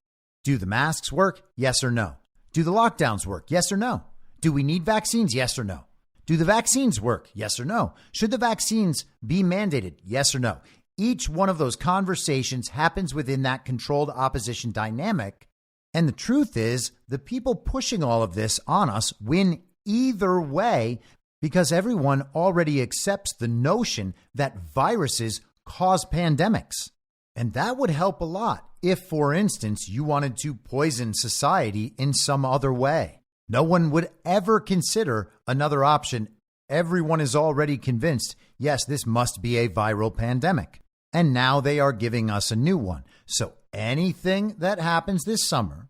Do the masks work? Yes or no? Do the lockdowns work? Yes or no? Do we need vaccines? Yes or no? Do the vaccines work? Yes or no? Should the vaccines be mandated? Yes or no? Each one of those conversations happens within that controlled opposition dynamic. And the truth is, the people pushing all of this on us win either way because everyone already accepts the notion that viruses cause pandemics. And that would help a lot if, for instance, you wanted to poison society in some other way. No one would ever consider another option. Everyone is already convinced, yes, this must be a viral pandemic. And now they are giving us a new one. So anything that happens this summer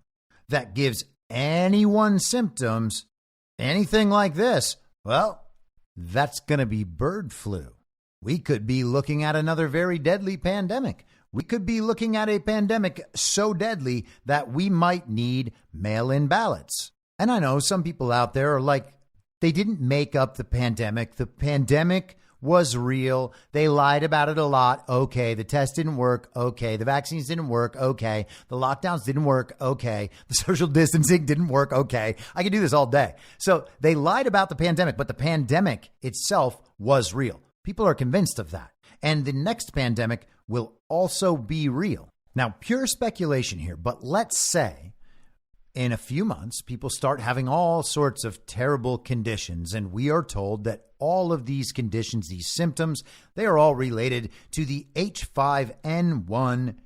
that gives anyone symptoms, anything like this, well, that's going to be bird flu. We could be looking at another very deadly pandemic. We could be looking at a pandemic so deadly that we might need mail-in ballots. And I know some people out there are like, they didn't make up the pandemic. The pandemic was real. They lied about it a lot. Okay. The test didn't work. Okay. The vaccines didn't work. Okay. The lockdowns didn't work. Okay. The social distancing didn't work. Okay. I could do this all day. So they lied about the pandemic, but the pandemic itself was real. People are convinced of that. And the next pandemic will also be real. Now, pure speculation here, but let's say in a few months, people start having all sorts of terrible conditions, and we are told that all of these conditions, these symptoms, they are all related to the H5N1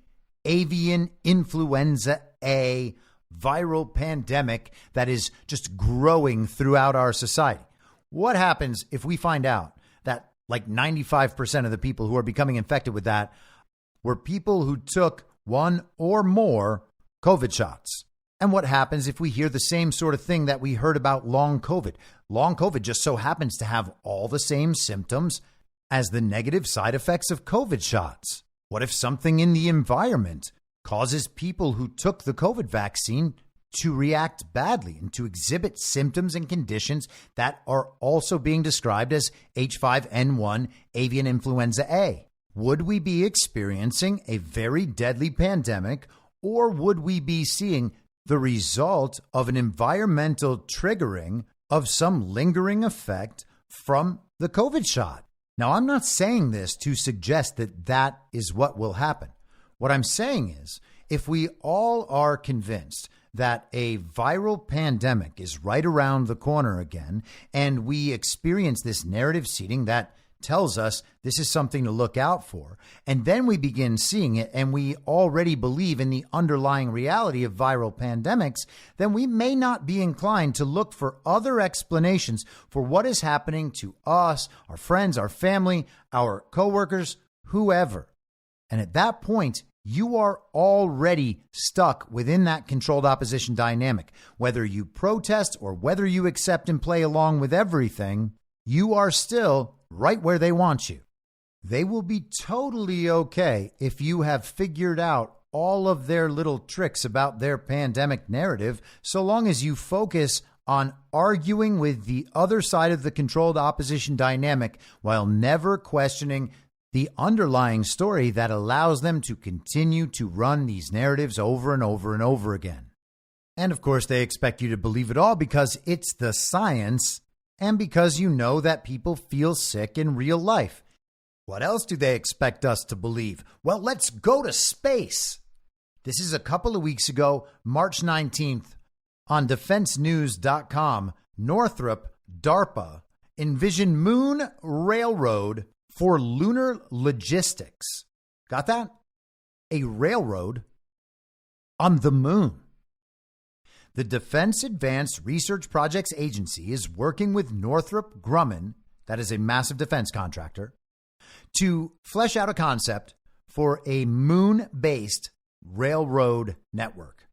avian influenza A viral pandemic that is just growing throughout our society. What happens if we find out that like 95% of the people who are becoming infected with that were people who took one or more COVID shots? And what happens if we hear the same sort of thing that we heard about long COVID? Long COVID just so happens to have all the same symptoms as the negative side effects of COVID shots. What if something in the environment causes people who took the COVID vaccine to react badly and to exhibit symptoms and conditions that are also being described as H5N1 avian influenza A? Would we be experiencing a very deadly pandemic, or would we be seeing the result of an environmental triggering of some lingering effect from the COVID shot? Now, I'm not saying this to suggest that that is what will happen. What I'm saying is, if we all are convinced that a viral pandemic is right around the corner again, and we experience this narrative seeding that tells us this is something to look out for, and then we begin seeing it and we already believe in the underlying reality of viral pandemics, then we may not be inclined to look for other explanations for what is happening to us, our friends, our family, our coworkers, whoever. And at that point, you are already stuck within that controlled opposition dynamic. Whether you protest or whether you accept and play along with everything, you are still right where they want you. They will be totally okay if you have figured out all of their little tricks about their pandemic narrative, so long as you focus on arguing with the other side of the controlled opposition dynamic while never questioning the underlying story that allows them to continue to run these narratives over and over and over again. And of course, they expect you to believe it all because it's the science and because you know that people feel sick in real life. What else do they expect us to believe? Well, let's go to space. This is a couple of weeks ago, March 19th, on defensenews.com, Northrop, DARPA, envision moon railroad for lunar logistics. Got that? A railroad on the moon. The Defense Advanced Research Projects Agency is working with Northrop Grumman, that is a massive defense contractor, to flesh out a concept for a moon-based railroad network.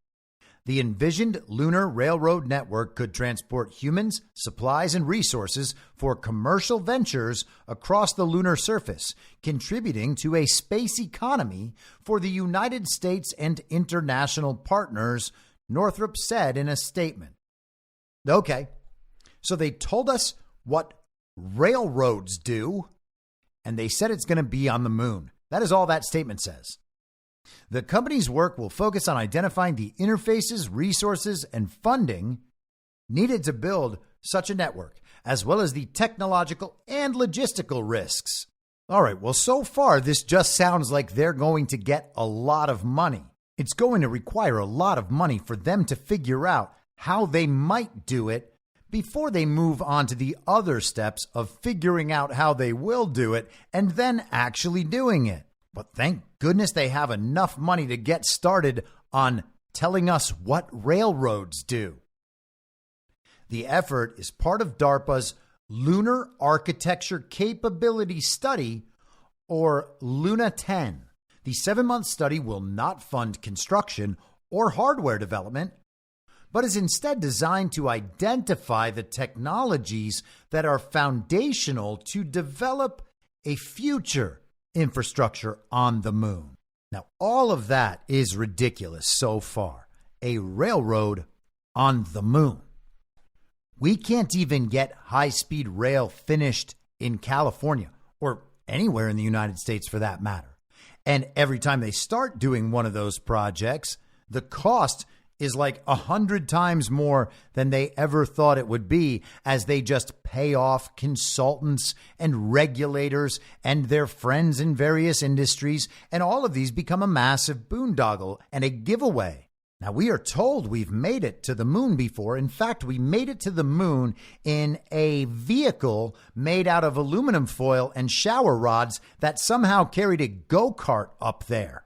The envisioned lunar railroad network could transport humans, supplies, and resources for commercial ventures across the lunar surface, contributing to a space economy for the United States and international partners, Northrop said in a statement. Okay, so they told us what railroads do, and they said it's going to be on the moon. That is all that statement says. The company's work will focus on identifying the interfaces, resources, and funding needed to build such a network, as well as the technological and logistical risks. All right, well, so far, this just sounds like they're going to get a lot of money. It's going to require a lot of money for them to figure out how they might do it before they move on to the other steps of figuring out how they will do it and then actually doing it. But thank goodness they have enough money to get started on telling us what railroads do. The effort is part of DARPA's Lunar Architecture Capability Study, or Luna 10. The 7-month study will not fund construction or hardware development, but is instead designed to identify the technologies that are foundational to develop a future infrastructure on the moon. Now, all of that is ridiculous so far. A railroad on the moon. We can't even get high-speed rail finished in California or anywhere in the United States for that matter. And every time they start doing one of those projects, the cost is like 100 times more than they ever thought it would be, as they just pay off consultants and regulators and their friends in various industries, and all of these become a massive boondoggle and a giveaway. Now, we are told we've made it to the moon before. In fact, we made it to the moon in a vehicle made out of aluminum foil and shower rods that somehow carried a go-kart up there.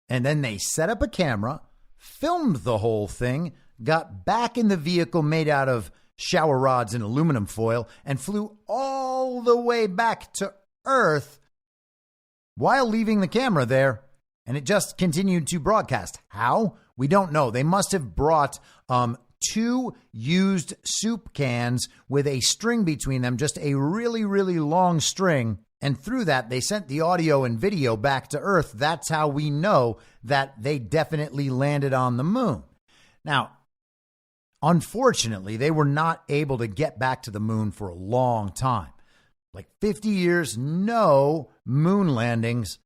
And then they set up a camera, filmed the whole thing, got back in the vehicle made out of shower rods and aluminum foil, and flew all the way back to Earth while leaving the camera there. And it just continued to broadcast. How? We don't know. They must have brought 2 used soup cans with a string between them, just a really, really long string. And through that, they sent the audio and video back to Earth. That's how we know that they definitely landed on the moon. Now, unfortunately, they were not able to get back to the moon for a long time. Like 50 years, no moon landings.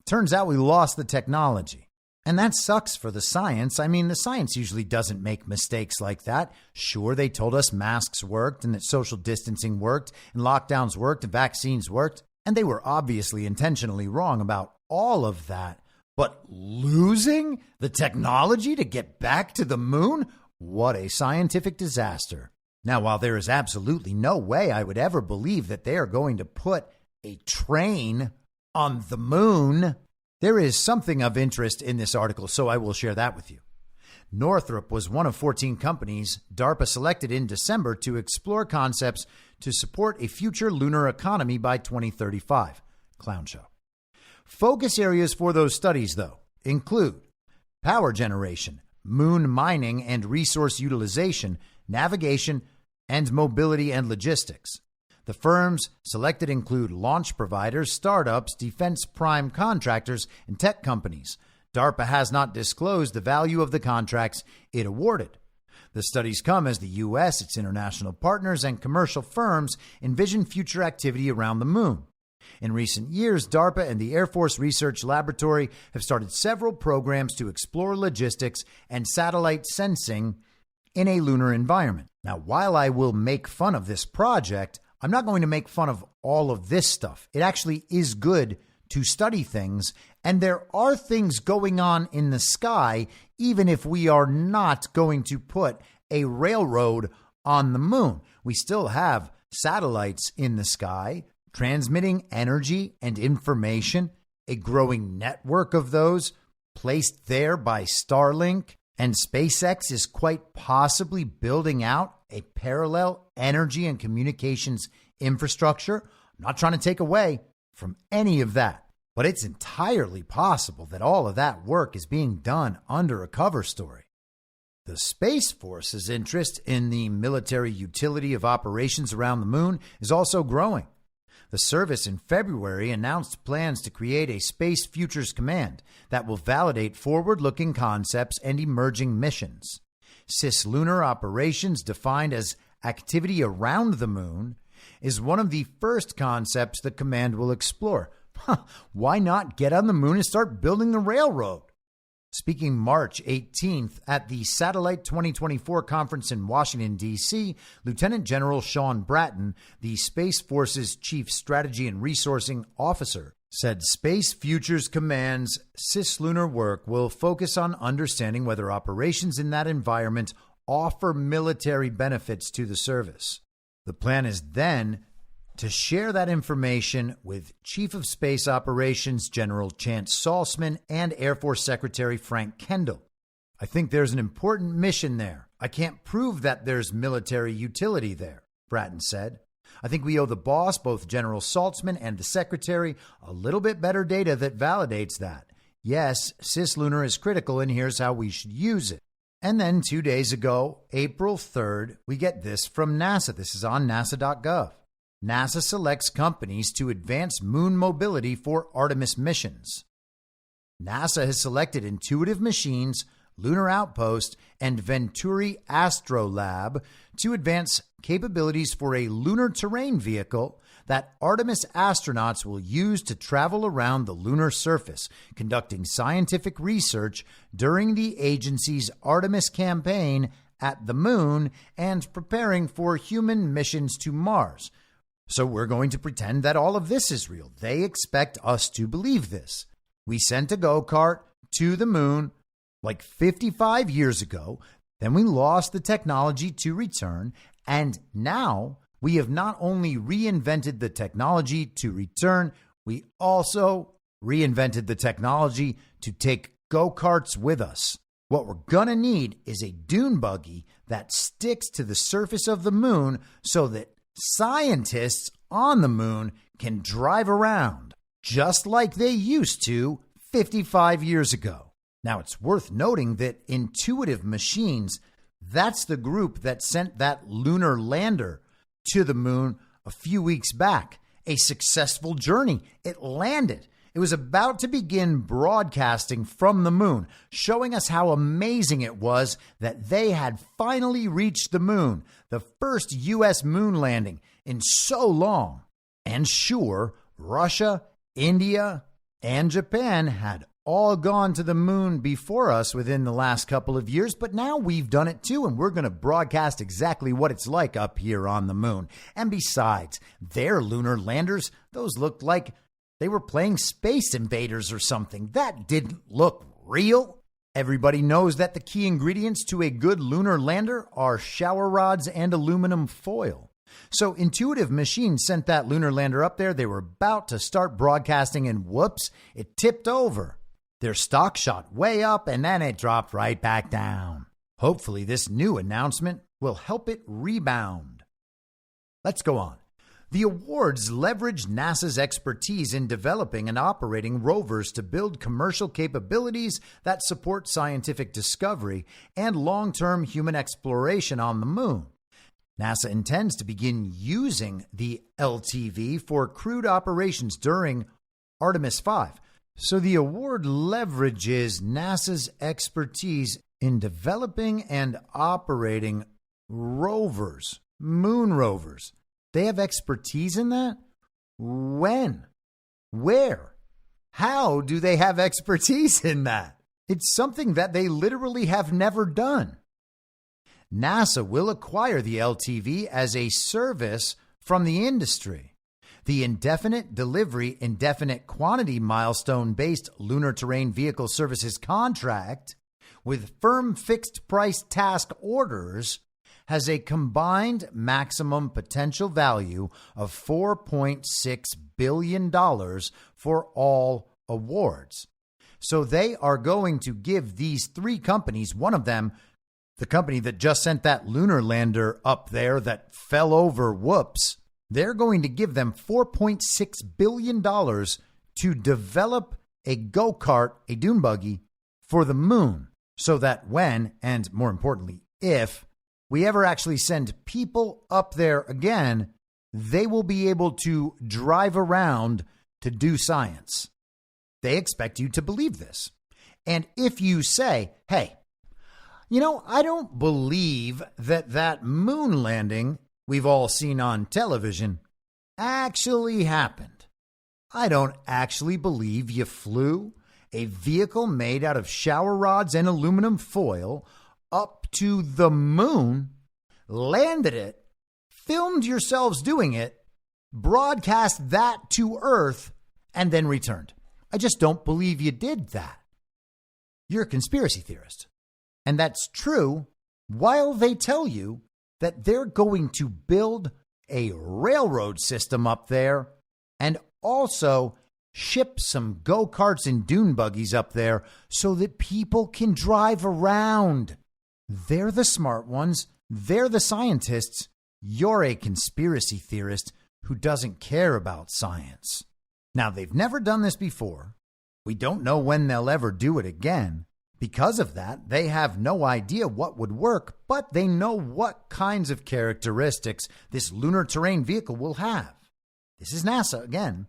Turns out we lost the technology. And that sucks for the science. I mean, the science usually doesn't make mistakes like that. Sure, they told us masks worked and that social distancing worked and lockdowns worked and vaccines worked. And they were obviously intentionally wrong about all of that. But losing the technology to get back to the moon? What a scientific disaster. Now, while there is absolutely no way I would ever believe that they are going to put a train on the moon, there is something of interest in this article, so I will share that with you. Northrop was one of 14 companies DARPA selected in December to explore concepts to support a future lunar economy by 2035. Clown show. Focus areas for those studies, though, include power generation, moon mining and resource utilization, navigation, and mobility and logistics. The firms selected include launch providers, startups, defense prime contractors, and tech companies. DARPA has not disclosed the value of the contracts it awarded. The studies come as the U.S., its international partners, and commercial firms envision future activity around the moon. In recent years, DARPA and the Air Force Research Laboratory have started several programs to explore logistics and satellite sensing in a lunar environment. Now, while I will make fun of this project, I'm not going to make fun of all of this stuff. It actually is good to study things, and there are things going on in the sky, even if we are not going to put a railroad on the moon. We still have satellites in the sky transmitting energy and information, a growing network of those placed there by Starlink, and SpaceX is quite possibly building out a parallel energy and communications infrastructure. I'm not trying to take away from any of that, but it's entirely possible that all of that work is being done under a cover story. The Space Force's interest in the military utility of operations around the moon is also growing. The service in February announced plans to create a Space Futures Command that will validate forward-looking concepts and emerging missions. Cislunar operations, defined as activity around the moon, is one of the first concepts the command will explore. Why not get on the moon and start building the railroad? Speaking March 18th at the Satellite 2024 conference in Washington, D.C., Lieutenant General Sean Bratton, the Space Force's Chief Strategy and Resourcing Officer, said Space Futures Command's cislunar work will focus on understanding whether operations in that environment offer military benefits to the service. The plan is then to share that information with Chief of Space Operations General Chance Saltzman and Air Force Secretary Frank Kendall. I think there's an important mission there. I can't prove that there's military utility there, Bratton said. I think we owe the boss, both General Saltzman and the Secretary, a little bit better data that validates that. Yes, cislunar is critical, and here's how we should use it. And then 2 days ago, April 3rd, we get this from NASA. This is on nasa.gov. NASA selects companies to advance moon mobility for Artemis missions. NASA has selected Intuitive Machines, Lunar Outpost, and Venturi Astrolab to advance capabilities for a lunar terrain vehicle that Artemis astronauts will use to travel around the lunar surface, conducting scientific research during the agency's Artemis campaign at the moon and preparing for human missions to Mars. So we're going to pretend that all of this is real. They expect us to believe this. We sent a go-kart to the moon like 55 years ago. Then we lost the technology to return. And now we have not only reinvented the technology to return, we also reinvented the technology to take go-karts with us. What we're going to need is a dune buggy that sticks to the surface of the moon so that scientists on the moon can drive around just like they used to 55 years ago. Now, it's worth noting that Intuitive Machines, that's the group that sent that lunar lander to the moon a few weeks back. A successful journey. It landed. It was about to begin broadcasting from the moon, showing us how amazing it was that they had finally reached the moon, the first U.S. moon landing in so long. And sure, Russia, India, and Japan had all gone to the moon before us within the last couple of years, but now we've done it too, and we're going to broadcast exactly what it's like up here on the moon. And besides, their lunar landers, those looked like they were playing Space Invaders or something. That didn't look real. Everybody knows that the key ingredients to a good lunar lander are shower rods and aluminum foil. So Intuitive Machines sent that lunar lander up there. They were about to start broadcasting, and whoops, it tipped over. Their stock shot way up, and then it dropped right back down. Hopefully, this new announcement will help it rebound. Let's go on. The awards leverage NASA's expertise in developing and operating rovers to build commercial capabilities that support scientific discovery and long-term human exploration on the moon. NASA intends to begin using the LTV for crewed operations during Artemis 5. So the award leverages NASA's expertise in developing and operating rovers, moon rovers. They have expertise in that? When? Where? How do they have expertise in that? It's something that they literally have never done. NASA will acquire the LTV as a service from the industry. The indefinite delivery, indefinite quantity milestone-based lunar terrain vehicle services contract with firm fixed price task orders has a combined maximum potential value of $4.6 billion for all awards. So they are going to give these three companies, one of them, the company that just sent that lunar lander up there that fell over, whoops, they're going to give them $4.6 billion to develop a go-kart, a dune buggy, for the moon, so that when, and more importantly, if we ever actually send people up there again, they will be able to drive around to do science. They expect you to believe this. And if you say, hey, I don't believe that moon landing we've all seen on television actually happened. I don't actually believe you flew a vehicle made out of shower rods and aluminum foil up to the moon, landed it, filmed yourselves doing it, broadcast that to Earth, and then returned. I just don't believe you did that. You're a conspiracy theorist. And that's true while they tell you that they're going to build a railroad system up there and also ship some go-karts and dune buggies up there so that people can drive around. They're the smart ones. They're the scientists. You're a conspiracy theorist who doesn't care about science. Now, they've never done this before. We don't know when they'll ever do it again. Because of that, they have no idea what would work, but they know what kinds of characteristics this lunar terrain vehicle will have. This is NASA again.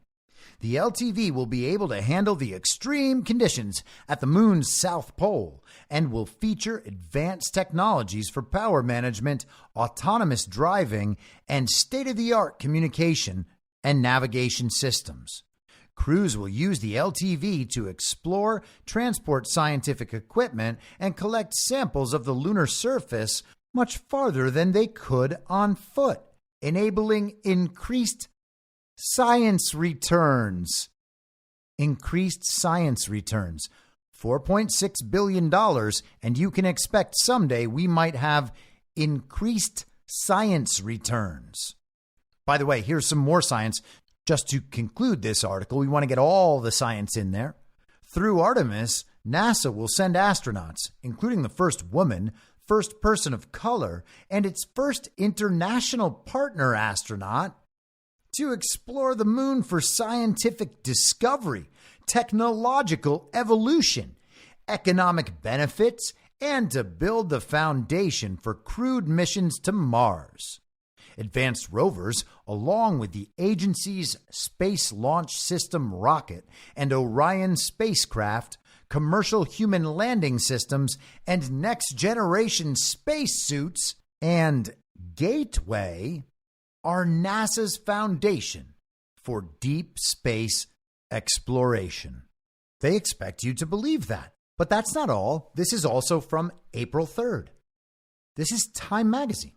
The LTV will be able to handle the extreme conditions at the moon's south pole and will feature advanced technologies for power management, autonomous driving, and state-of-the-art communication and navigation systems. Crews will use the LTV to explore, transport scientific equipment, and collect samples of the lunar surface much farther than they could on foot, enabling increased science returns. Increased science returns. $4.6 billion, and you can expect someday we might have increased science returns. By the way, here's some more science. Just to conclude this article, we want to get all the science in there. Through Artemis, NASA will send astronauts, including the first woman, first person of color, and its first international partner astronaut, to explore the moon for scientific discovery, technological evolution, economic benefits, and to build the foundation for crewed missions to Mars. Advanced rovers, along with the agency's Space Launch System rocket and Orion spacecraft, commercial human landing systems, and next-generation spacesuits, and Gateway, are NASA's foundation for deep space exploration. They expect you to believe that. But that's not all. This is also from April 3rd. This is Time magazine.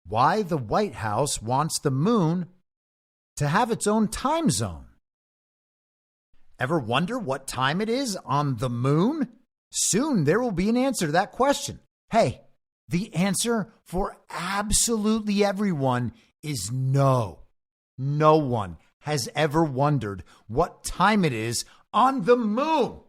Why the White House wants the moon to have its own time zone. Ever wonder what time it is on the moon? Soon there will be an answer to that question. Hey, the answer for absolutely everyone is no. No one has ever wondered what time it is on the moon.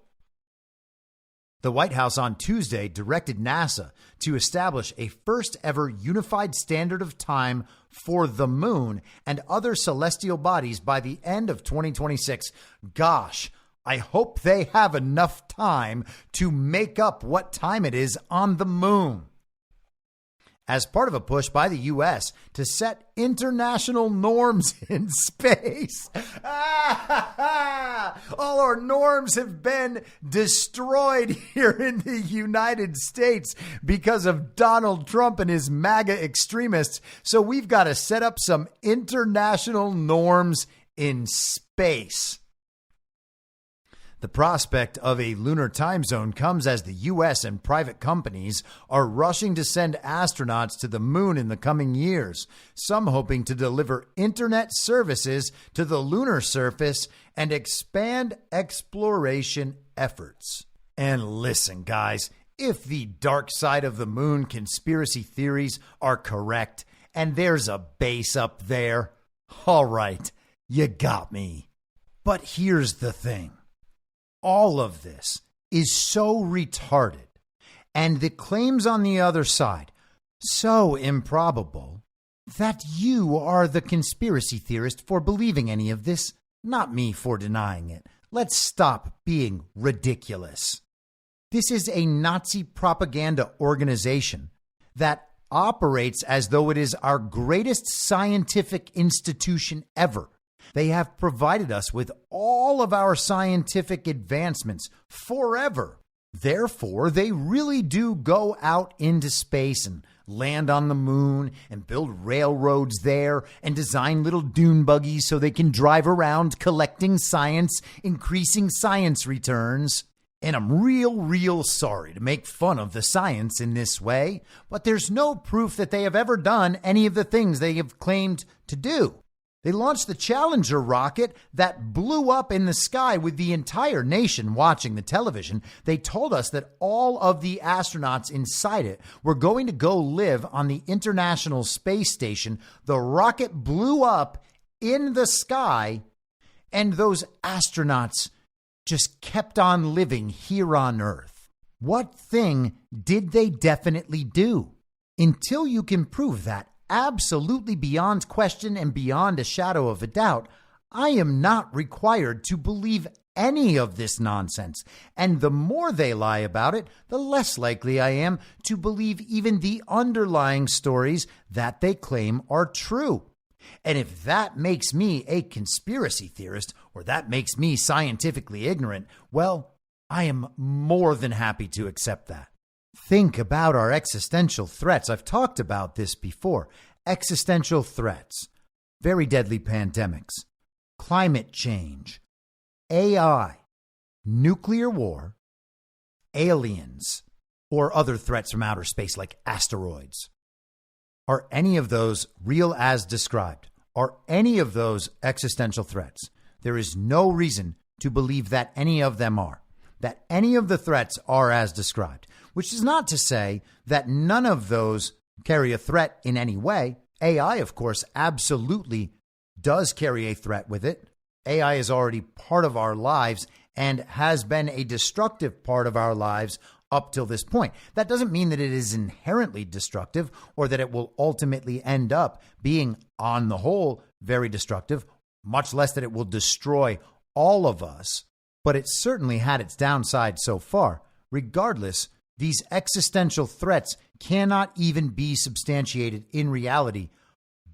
The White House on Tuesday directed NASA to establish a first ever unified standard of time for the moon and other celestial bodies by the end of 2026. Gosh, I hope they have enough time to make up what time it is on the moon. As part of a push by the U.S. to set international norms in space. All our norms have been destroyed here in the United States because of Donald Trump and his MAGA extremists. So we've got to set up some international norms in space. The prospect of a lunar time zone comes as the U.S. and private companies are rushing to send astronauts to the moon in the coming years, some hoping to deliver internet services to the lunar surface and expand exploration efforts. And listen, guys, if the dark side of the moon conspiracy theories are correct and there's a base up there, all right, you got me. But here's the thing. All of this is so retarded, and the claims on the other side so improbable, that you are the conspiracy theorist for believing any of this, not me for denying it. Let's stop being ridiculous. This is a Nazi propaganda organization that operates as though it is our greatest scientific institution ever. They have provided us with all of our scientific advancements forever. Therefore, they really do go out into space and land on the moon and build railroads there and design little dune buggies so they can drive around collecting science, increasing science returns. And I'm real sorry to make fun of the science in this way, but there's no proof that they have ever done any of the things they have claimed to do. They launched the Challenger rocket that blew up in the sky with the entire nation watching the television. They told us that all of the astronauts inside it were going to go live on the International Space Station. The rocket blew up in the sky, and those astronauts just kept on living here on Earth. What thing did they definitely do? Until you can prove that absolutely beyond question and beyond a shadow of a doubt, I am not required to believe any of this nonsense. And the more they lie about it, the less likely I am to believe even the underlying stories that they claim are true. And if that makes me a conspiracy theorist, or that makes me scientifically ignorant, well, I am more than happy to accept that. Think about our existential threats. I've talked about this before. Existential threats, very deadly pandemics, climate change, AI, nuclear war, aliens, or other threats from outer space like asteroids. Are any of those real as described? Are any of those existential threats? There is no reason to believe that any of them are, that any of the threats are as described, which is not to say that none of those carry a threat in any way. AI, of course, absolutely does carry a threat with it. AI is already part of our lives and has been a destructive part of our lives up till this point. That doesn't mean that it is inherently destructive or that it will ultimately end up being, on the whole, very destructive, much less that it will destroy all of us. But it's certainly had its downside so far. Regardless, these existential threats cannot even be substantiated in reality,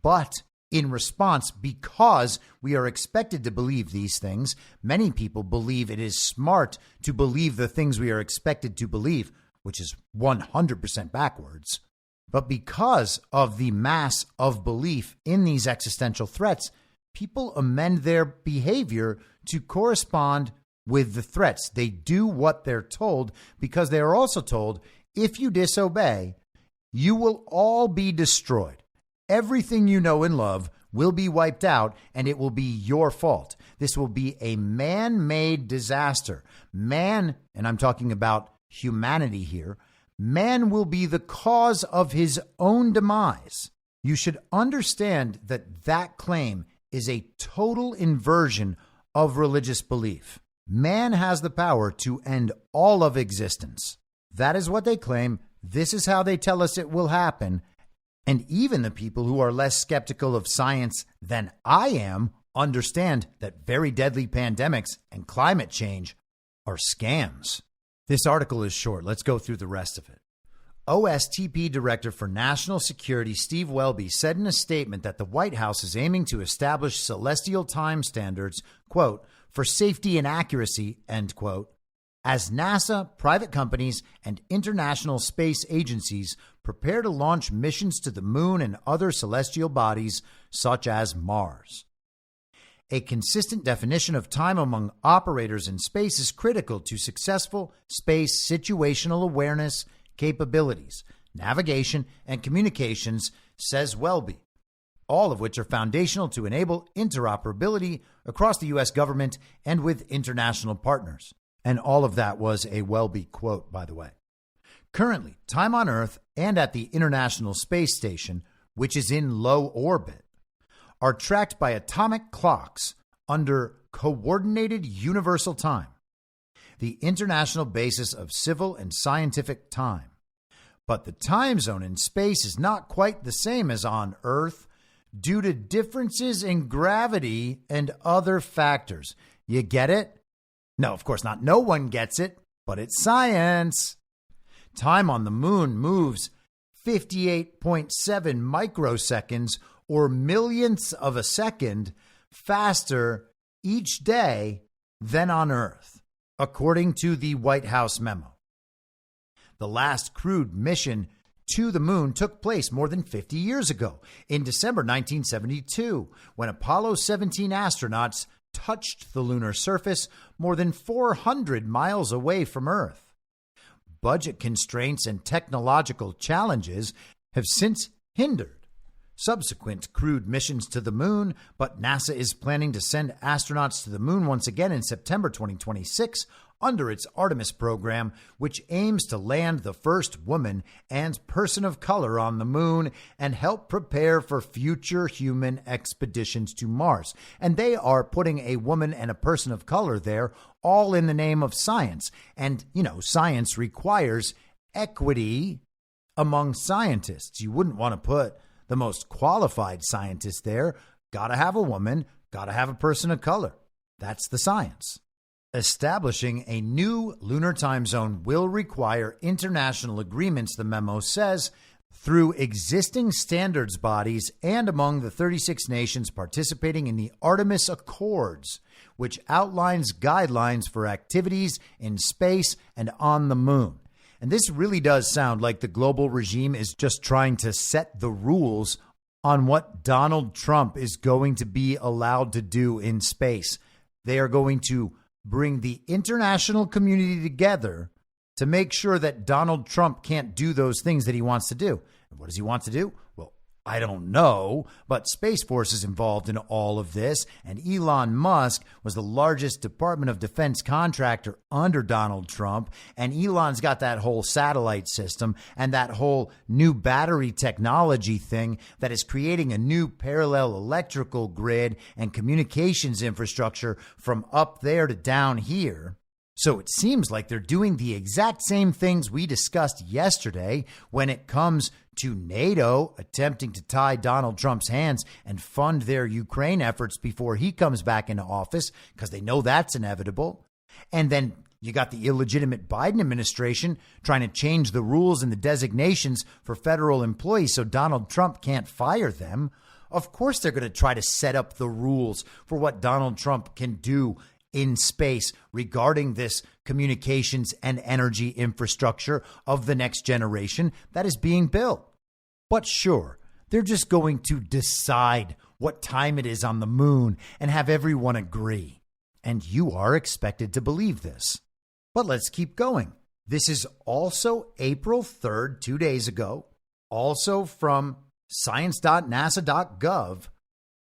but in response, because we are expected to believe these things, many people believe it is smart to believe the things we are expected to believe, which is 100% backwards. But because of the mass of belief in these existential threats, people amend their behavior to correspond with the threats. They do what they're told because they are also told, if you disobey, you will all be destroyed. Everything you know and love will be wiped out, and it will be your fault. This will be a man-made disaster. Man, and I'm talking about humanity here, man will be the cause of his own demise. You should understand that that claim is a total inversion of religious belief. Man has the power to end all of existence. That is what they claim. This is how they tell us it will happen. And even the people who are less skeptical of science than I am understand that very deadly pandemics and climate change are scams. This article is short. Let's go through the rest of it. OSTP Director for National Security Steve Welby said in a statement that the White House is aiming to establish celestial time standards, quote, for safety and accuracy, end quote, as NASA, private companies, and international space agencies prepare to launch missions to the moon and other celestial bodies such as Mars. A consistent definition of time among operators in space is critical to successful space situational awareness capabilities, navigation, and communications, says Welby, all of which are foundational to enable interoperability across the U.S. government and with international partners. And all of that was a Welby quote, by the way. Currently, time on Earth and at the International Space Station, which is in low orbit, are tracked by atomic clocks under Coordinated Universal Time, the international basis of civil and scientific time. But the time zone in space is not quite the same as on Earth due to differences in gravity and other factors. You get it? No, of course not. No one gets it, but it's science. Time on the moon moves 58.7 microseconds or millionths of a second faster each day than on Earth, according to the White House memo. The last crewed mission to the moon took place more than 50 years ago, in December 1972, when Apollo 17 astronauts touched the lunar surface more than 400 miles away from Earth. Budget constraints and technological challenges have since hindered subsequent crewed missions to the moon, but NASA is planning to send astronauts to the moon once again in September 2026 under its Artemis program, which aims to land the first woman and person of color on the moon and help prepare for future human expeditions to Mars. And they are putting a woman and a person of color there, all in the name of science. And, science requires equity among scientists. You wouldn't want to put the most qualified scientist there. Got to have a woman, got to have a person of color. That's the science. Establishing a new lunar time zone will require international agreements, the memo says, through existing standards bodies and among the 36 nations participating in the Artemis Accords, which outlines guidelines for activities in space and on the moon. And this really does sound like the global regime is just trying to set the rules on what Donald Trump is going to be allowed to do in space. They are going to bring the international community together to make sure that Donald Trump can't do those things that he wants to do. And what does he want to do? Well, I don't know, but Space Force is involved in all of this, and Elon Musk was the largest Department of Defense contractor under Donald Trump, and Elon's got that whole satellite system and that whole new battery technology thing that is creating a new parallel electrical grid and communications infrastructure from up there to down here. So it seems like they're doing the exact same things we discussed yesterday when it comes to NATO attempting to tie Donald Trump's hands and fund their Ukraine efforts before he comes back into office, because they know that's inevitable. And then you got the illegitimate Biden administration trying to change the rules and the designations for federal employees so Donald Trump can't fire them. Of course, they're going to try to set up the rules for what Donald Trump can do in space regarding this communications and energy infrastructure of the next generation that is being built. But sure, they're just going to decide what time it is on the moon and have everyone agree. And you are expected to believe this. But let's keep going. This is also April 3rd, 2 days ago, also from science.nasa.gov.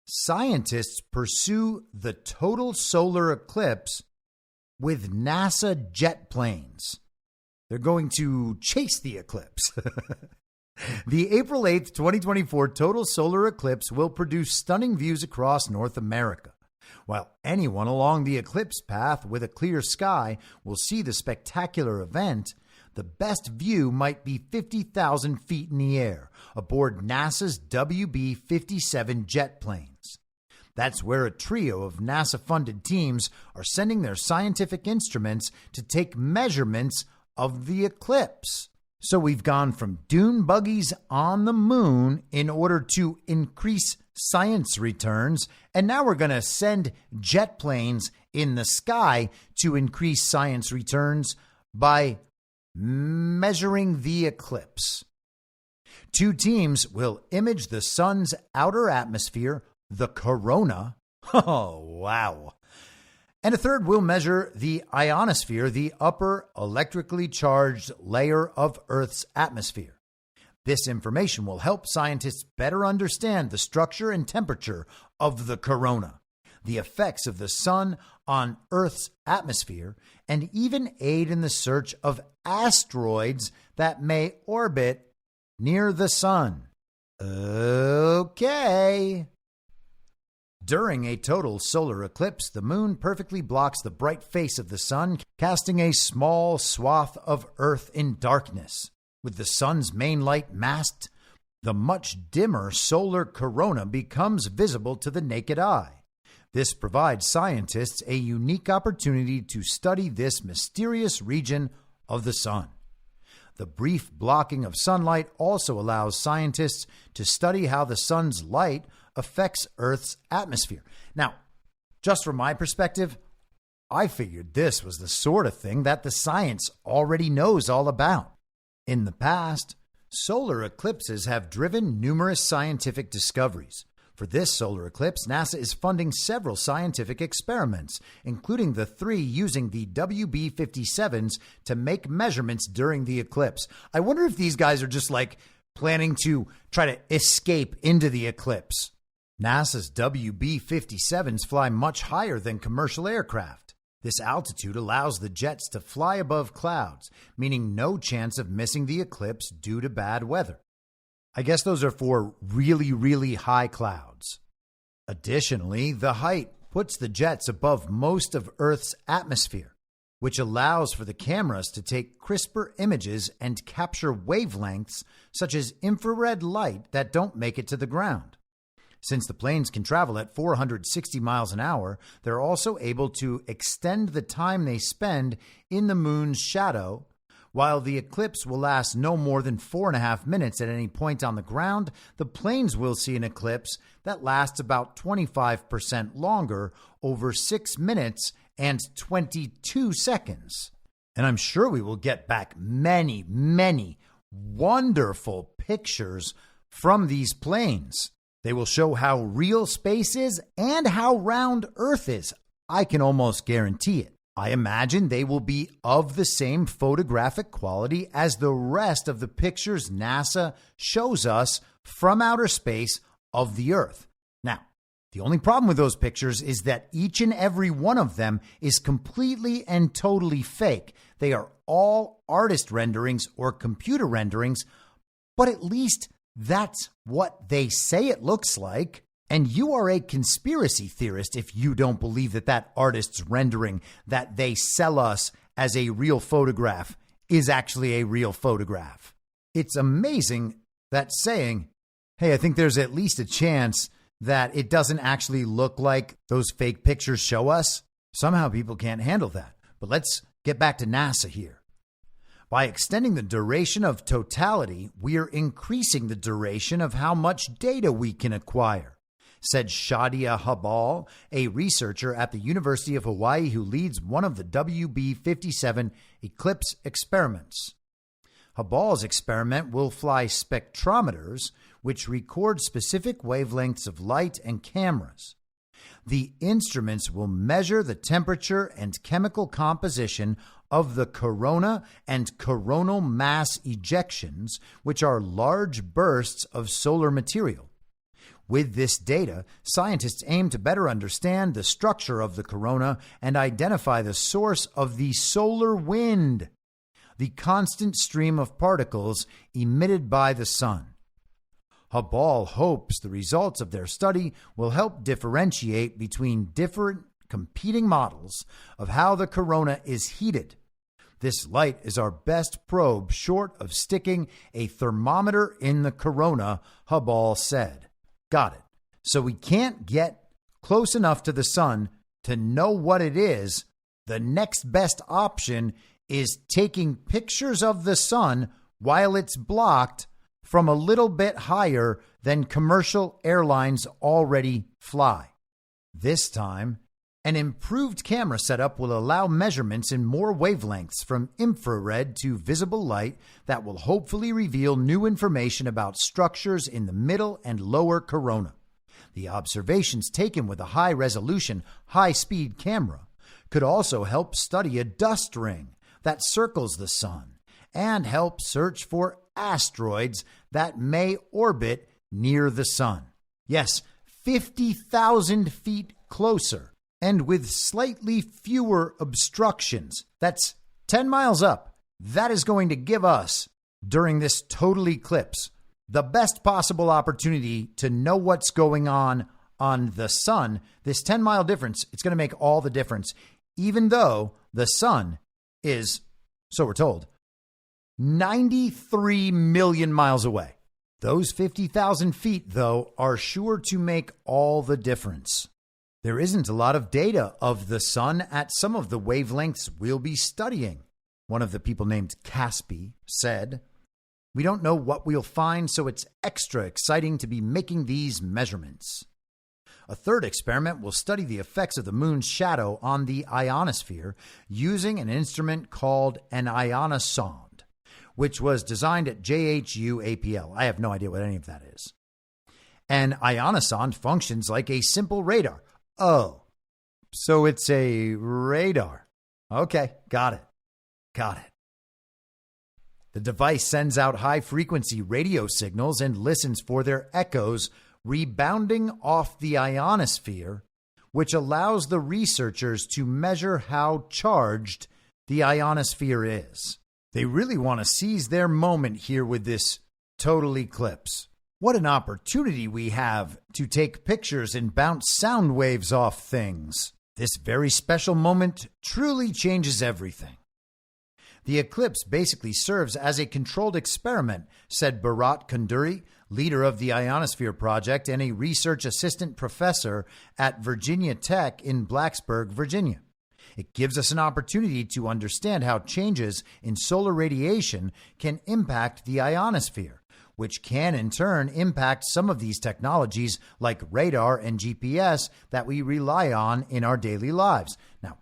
Scientists pursue the total solar eclipse with NASA jet planes. They're going to chase the eclipse. The April 8th, 2024 total solar eclipse will produce stunning views across North America. While anyone along the eclipse path with a clear sky will see the spectacular event, the best view might be 50,000 feet in the air aboard NASA's WB-57 jet planes. That's where a trio of NASA-funded teams are sending their scientific instruments to take measurements of the eclipse. So we've gone from dune buggies on the moon in order to increase science returns, and now we're going to send jet planes in the sky to increase science returns by measuring the eclipse. Two teams will image the sun's outer atmosphere, the corona, Oh, wow. And a third will measure the ionosphere, the upper electrically charged layer of Earth's atmosphere. This information will help scientists better understand the structure and temperature of the corona, the effects of the sun on Earth's atmosphere, and even aid in the search of asteroids that may orbit near the sun. Okay. During a total solar eclipse, the moon perfectly blocks the bright face of the sun, casting a small swath of Earth in darkness. With the sun's main light masked, the much dimmer solar corona becomes visible to the naked eye. This provides scientists a unique opportunity to study this mysterious region of the sun. The brief blocking of sunlight also allows scientists to study how the sun's light affects Earth's atmosphere. Now, just from my perspective, I figured this was the sort of thing that the science already knows all about. In the past, solar eclipses have driven numerous scientific discoveries. For this solar eclipse, NASA is funding several scientific experiments, including the 3 using the WB-57s to make measurements during the eclipse. I wonder if these guys are just planning to try to escape into the eclipse. NASA's WB-57s fly much higher than commercial aircraft. This altitude allows the jets to fly above clouds, meaning no chance of missing the eclipse due to bad weather. I guess those are for really, really high clouds. Additionally, the height puts the jets above most of Earth's atmosphere, which allows for the cameras to take crisper images and capture wavelengths such as infrared light that don't make it to the ground. Since the planes can travel at 460 miles an hour, they're also able to extend the time they spend in the moon's shadow. While the eclipse will last no more than 4.5 minutes at any point on the ground, the planes will see an eclipse that lasts about 25% longer, over 6 minutes and 22 seconds. And I'm sure we will get back many, many wonderful pictures from these planes. They will show how real space is and how round Earth is. I can almost guarantee it. I imagine they will be of the same photographic quality as the rest of the pictures NASA shows us from outer space of the Earth. Now, the only problem with those pictures is that each and every one of them is completely and totally fake. They are all artist renderings or computer renderings, but at least that's what they say it looks like. And you are a conspiracy theorist if you don't believe that that artist's rendering that they sell us as a real photograph is actually a real photograph. It's amazing that saying, hey, I think there's at least a chance that it doesn't actually look like those fake pictures show us. Somehow people can't handle that. But let's get back to NASA here. By extending the duration of totality, we are increasing the duration of how much data we can acquire, said Shadia Habal, a researcher at the University of Hawaii who leads one of the WB-57 eclipse experiments. Habal's experiment will fly spectrometers, which record specific wavelengths of light and cameras. The instruments will measure the temperature and chemical composition of the corona and coronal mass ejections, which are large bursts of solar material. With this data, scientists aim to better understand the structure of the corona and identify the source of the solar wind, the constant stream of particles emitted by the sun. Habal hopes the results of their study will help differentiate between different competing models of how the corona is heated. This light is our best probe short of sticking a thermometer in the corona, Habal said. Got it. So we can't get close enough to the sun to know what it is. The next best option is taking pictures of the sun while it's blocked from a little bit higher than commercial airlines already fly. This time, an improved camera setup will allow measurements in more wavelengths from infrared to visible light that will hopefully reveal new information about structures in the middle and lower corona. The observations taken with a high-resolution, high-speed camera could also help study a dust ring that circles the sun and help search for asteroids that may orbit near the sun. Yes, 50,000 feet closer and with slightly fewer obstructions. That's 10 miles up. That is going to give us, during this total eclipse, the best possible opportunity to know what's going on the sun. This 10-mile difference, it's going to make all the difference, even though the sun is, so we're told, 93 million miles away. Those 50,000 feet, though, are sure to make all the difference. There isn't a lot of data of the sun at some of the wavelengths we'll be studying. One of the people named Caspi said, "We don't know what we'll find, so it's extra exciting to be making these measurements." A third experiment will study the effects of the moon's shadow on the ionosphere using an instrument called an ionosonde, which was designed at JHU APL. I have no idea what any of that is. An ionosonde functions like a simple radar. Oh, so it's a radar. Okay, got it. The device sends out high-frequency radio signals and listens for their echoes rebounding off the ionosphere, which allows the researchers to measure how charged the ionosphere is. They really want to seize their moment here with this total eclipse. What an opportunity we have to take pictures and bounce sound waves off things. This very special moment truly changes everything. The eclipse basically serves as a controlled experiment, said Bharat Kunduri, leader of the Ionosphere Project and a research assistant professor at Virginia Tech in Blacksburg, Virginia. It gives us an opportunity to understand how changes in solar radiation can impact the ionosphere, which can in turn impact some of these technologies like radar and GPS that we rely on in our daily lives. Now,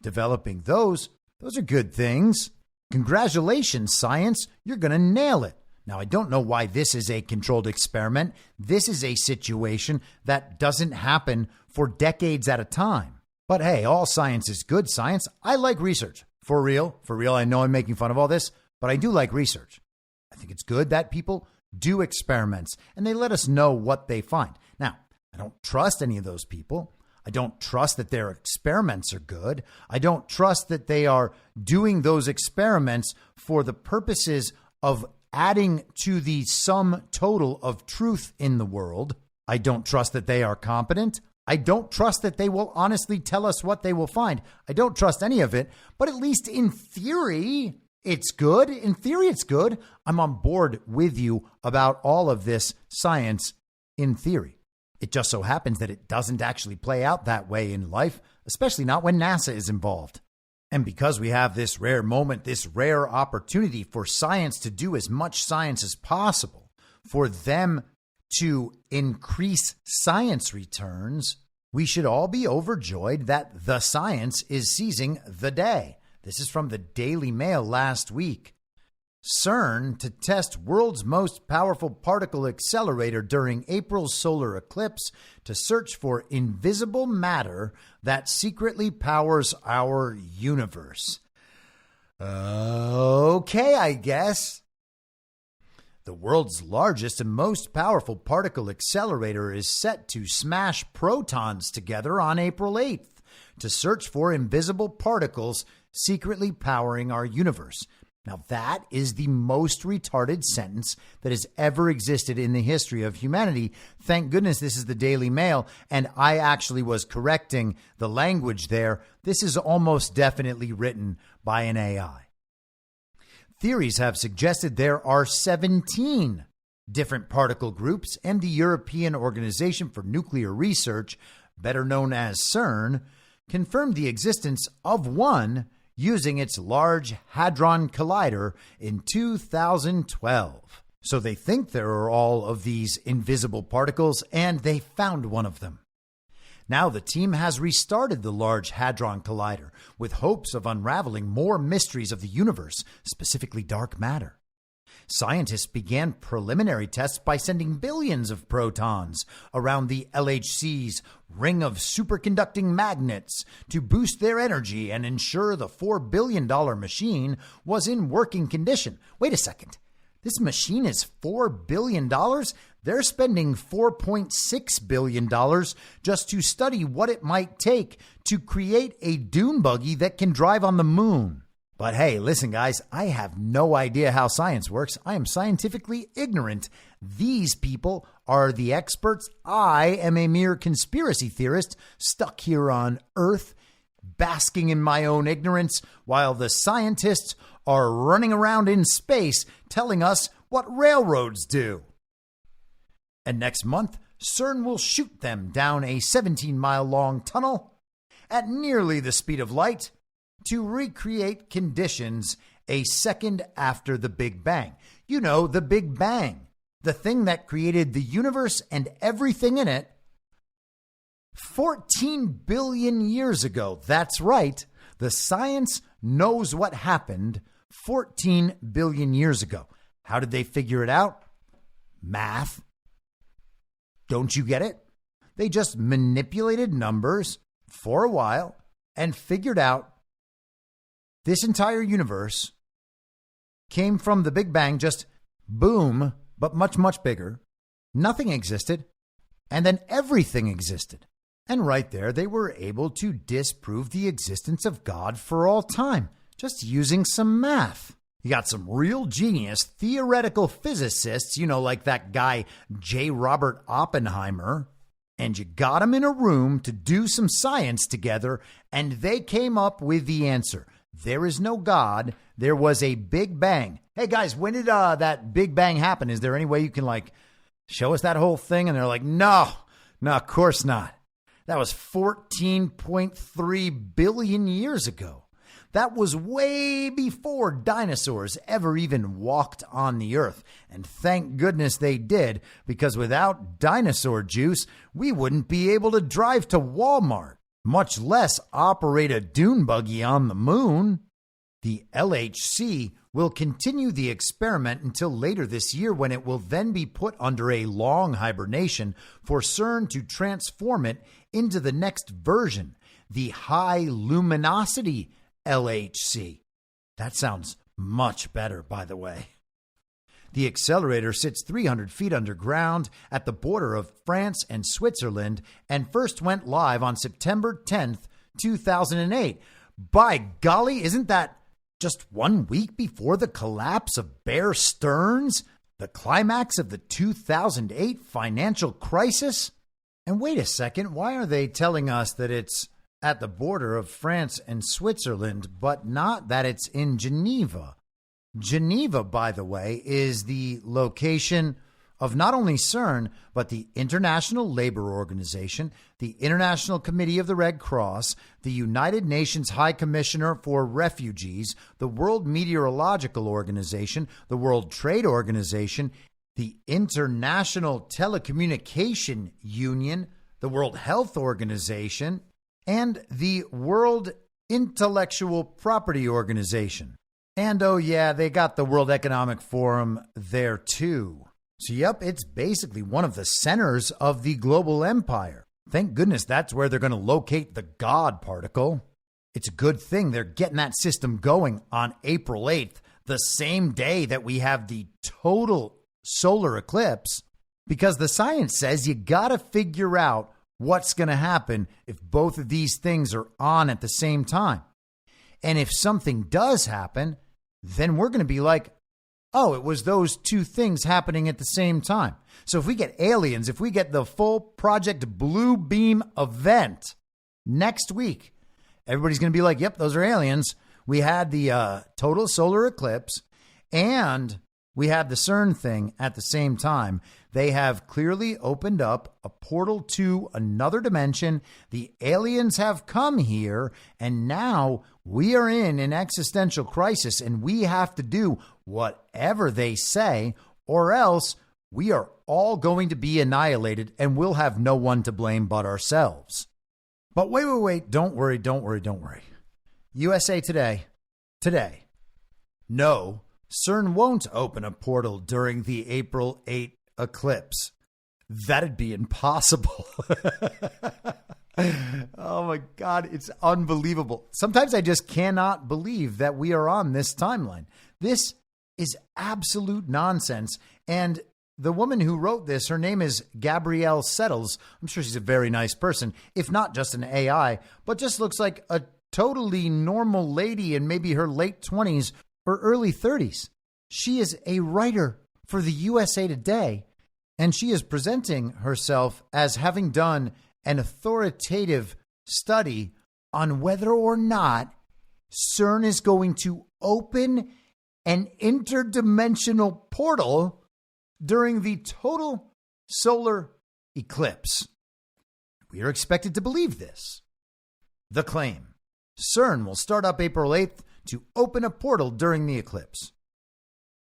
developing those are good things. Congratulations, science. You're going to nail it. Now, I don't know why this is a controlled experiment. This is a situation that doesn't happen for decades at a time. But hey, all science is good science. I like research. For real, I know I'm making fun of all this, but I do like research. I think it's good that people do experiments and they let us know what they find. Now, I don't trust any of those people. I don't trust that their experiments are good. I don't trust that they are doing those experiments for the purposes of adding to the sum total of truth in the world. I don't trust that they are competent. I don't trust that they will honestly tell us what they will find. I don't trust any of it, but at least in theory, it's good. In theory, it's good. I'm on board with you about all of this science in theory. It just so happens that it doesn't actually play out that way in life, especially not when NASA is involved. And because we have this rare moment, this rare opportunity for science to do as much science as possible, for them to increase science returns, we should all be overjoyed that the science is seizing the day. This is from the Daily Mail last week. CERN to test world's most powerful particle accelerator during April's solar eclipse to search for invisible matter that secretly powers our universe. Okay, I guess. The world's largest and most powerful particle accelerator is set to smash protons together on April 8th to search for invisible particles secretly powering our universe. Now, that is the most retarded sentence that has ever existed in the history of humanity. Thank goodness this is the Daily Mail, and I actually was correcting the language there. This is almost definitely written by an AI. Theories have suggested there are 17 different particle groups, and the European Organization for Nuclear Research, better known as CERN, confirmed the existence of one using its Large Hadron Collider in 2012. So they think there are all of these invisible particles, and they found one of them. Now the team has restarted the Large Hadron Collider with hopes of unraveling more mysteries of the universe, specifically dark matter. Scientists began preliminary tests by sending billions of protons around the LHC's ring of superconducting magnets to boost their energy and ensure the $4 billion machine was in working condition. Wait a second. This machine is $4 billion? They're spending $4.6 billion just to study what it might take to create a dune buggy that can drive on the moon. But hey, listen, guys, I have no idea how science works. I am scientifically ignorant. These people are the experts. I am a mere conspiracy theorist stuck here on Earth, basking in my own ignorance, while the scientists are running around in space telling us what railroads do. And next month, CERN will shoot them down a 17-mile-long tunnel at nearly the speed of light to recreate conditions a second after the Big Bang. You know, the Big Bang, the thing that created the universe and everything in it 14 billion years ago. That's right. The science knows what happened 14 billion years ago. How did they figure it out? Math. Don't you get it? They just manipulated numbers for a while and figured out this entire universe came from the Big Bang, just boom, but much, much bigger. Nothing existed, and then everything existed. And right there, they were able to disprove the existence of God for all time, just using some math. You got some real genius theoretical physicists, you know, like that guy J. Robert Oppenheimer, and you got them in a room to do some science together, and they came up with the answer. There is no God. There was a Big Bang. Hey, guys, when did that Big Bang happen? Is there any way you can, show us that whole thing? And they're like, no, of course not. That was 14.3 billion years ago. That was way before dinosaurs ever even walked on the earth. And thank goodness they did, because without dinosaur juice, we wouldn't be able to drive to Walmart, much less operate a dune buggy on the moon. The LHC will continue the experiment until later this year, when it will then be put under a long hibernation for CERN to transform it into the next version, the high luminosity LHC. That sounds much better, by the way. The accelerator sits 300 feet underground at the border of France and Switzerland and first went live on September 10th, 2008. By golly, isn't that just 1 week before the collapse of Bear Stearns, the climax of the 2008 financial crisis? And wait a second, why are they telling us that it's at the border of France and Switzerland, but not that it's in Geneva? Geneva, by the way, is the location of not only CERN, but the International Labor Organization, the International Committee of the Red Cross, the United Nations High Commissioner for Refugees, the World Meteorological Organization, the World Trade Organization, the International Telecommunication Union, the World Health Organization, and the World Intellectual Property Organization. And oh yeah, they got the World Economic Forum there too. So yep, it's basically one of the centers of the global empire. Thank goodness that's where they're going to locate the God particle. It's a good thing they're getting that system going on April 8th, the same day that we have the total solar eclipse, because the science says you got to figure out what's going to happen if both of these things are on at the same time. And if something does happen, then we're going to be like, oh, it was those two things happening at the same time. So if we get aliens, if we get the full Project Blue Beam event next week, everybody's going to be like, yep, those are aliens. We had the total solar eclipse and we had the CERN thing at the same time. They have clearly opened up a portal to another dimension. The aliens have come here, and now we are in an existential crisis, and we have to do whatever they say, or else we are all going to be annihilated, and we'll have no one to blame but ourselves. But wait. Don't worry. USA Today. No, CERN won't open a portal during the April 8 eclipse. That'd be impossible. Oh my God, it's unbelievable. Sometimes I just cannot believe that we are on this timeline. This is absolute nonsense. And the woman who wrote this, her name is Gabrielle Settles. I'm sure she's a very nice person, if not just an AI, but just looks like a totally normal lady in maybe her late 20s or early 30s. She is a writer for the USA Today, and she is presenting herself as having done an authoritative study on whether or not CERN is going to open an interdimensional portal during the total solar eclipse. We are expected to believe this. The claim: CERN will start up April 8th to open a portal during the eclipse.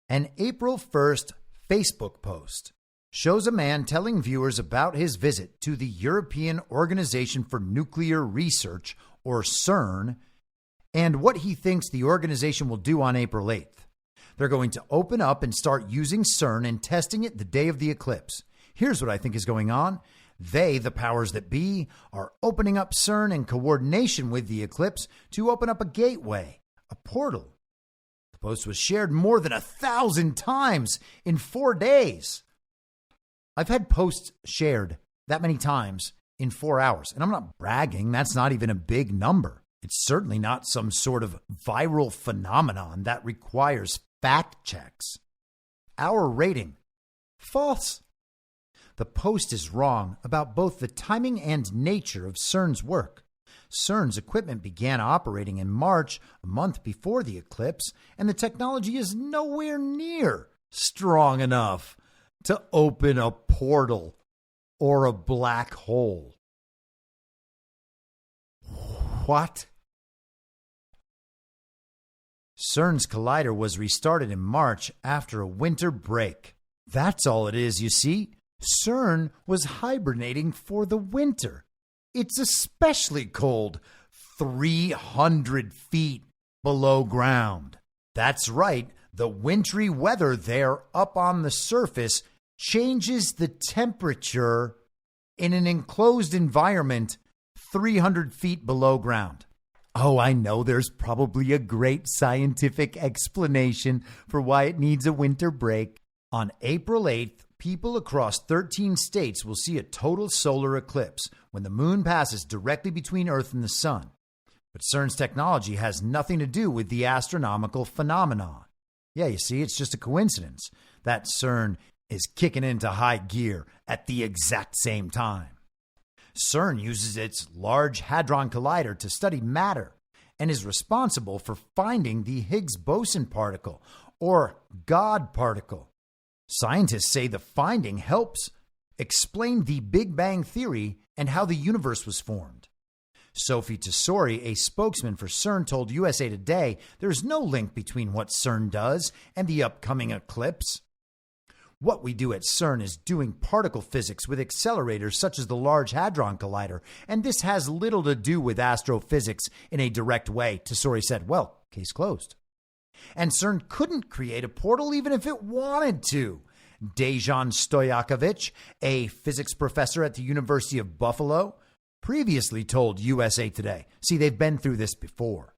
An April 1st Facebook post shows a man telling viewers about his visit to the European Organization for Nuclear Research, or CERN, and what he thinks the organization will do on April 8th. They're going to open up and start using CERN and testing it the day of the eclipse. Here's what I think is going on. They, the powers that be, are opening up CERN in coordination with the eclipse to open up a gateway, a portal. The post was shared more than 1,000 times in 4 days. I've had posts shared that many times in 4 hours, and I'm not bragging. That's not even a big number. It's certainly not some sort of viral phenomenon that requires fact checks. Our rating: false. The post is wrong about both the timing and nature of CERN's work. CERN's equipment began operating in March, a month before the eclipse, and the technology is nowhere near strong enough to open a portal or a black hole. What? CERN's collider was restarted in March after a winter break. That's all it is, you see. CERN was hibernating for the winter. It's especially cold, 300 feet below ground. That's right, the wintry weather there up on the surface changes the temperature in an enclosed environment 300 feet below ground. Oh, I know there's probably a great scientific explanation for why it needs a winter break. On April 8th, people across 13 states will see a total solar eclipse when the moon passes directly between Earth and the sun. But CERN's technology has nothing to do with the astronomical phenomenon. Yeah, you see, it's just a coincidence that CERN is kicking into high gear at the exact same time. CERN uses its Large Hadron Collider to study matter and is responsible for finding the Higgs boson particle, or God particle. Scientists say the finding helps explain the Big Bang Theory and how the universe was formed. Sophie Tesori, a spokesman for CERN, told USA Today there's no link between what CERN does and the upcoming eclipse. What we do at CERN is doing particle physics with accelerators such as the Large Hadron Collider, and this has little to do with astrophysics in a direct way, Tesori said. Well, case closed. And CERN couldn't create a portal even if it wanted to. Dejan Stojakovic, a physics professor at the University of Buffalo, previously told USA Today. See, they've been through this before.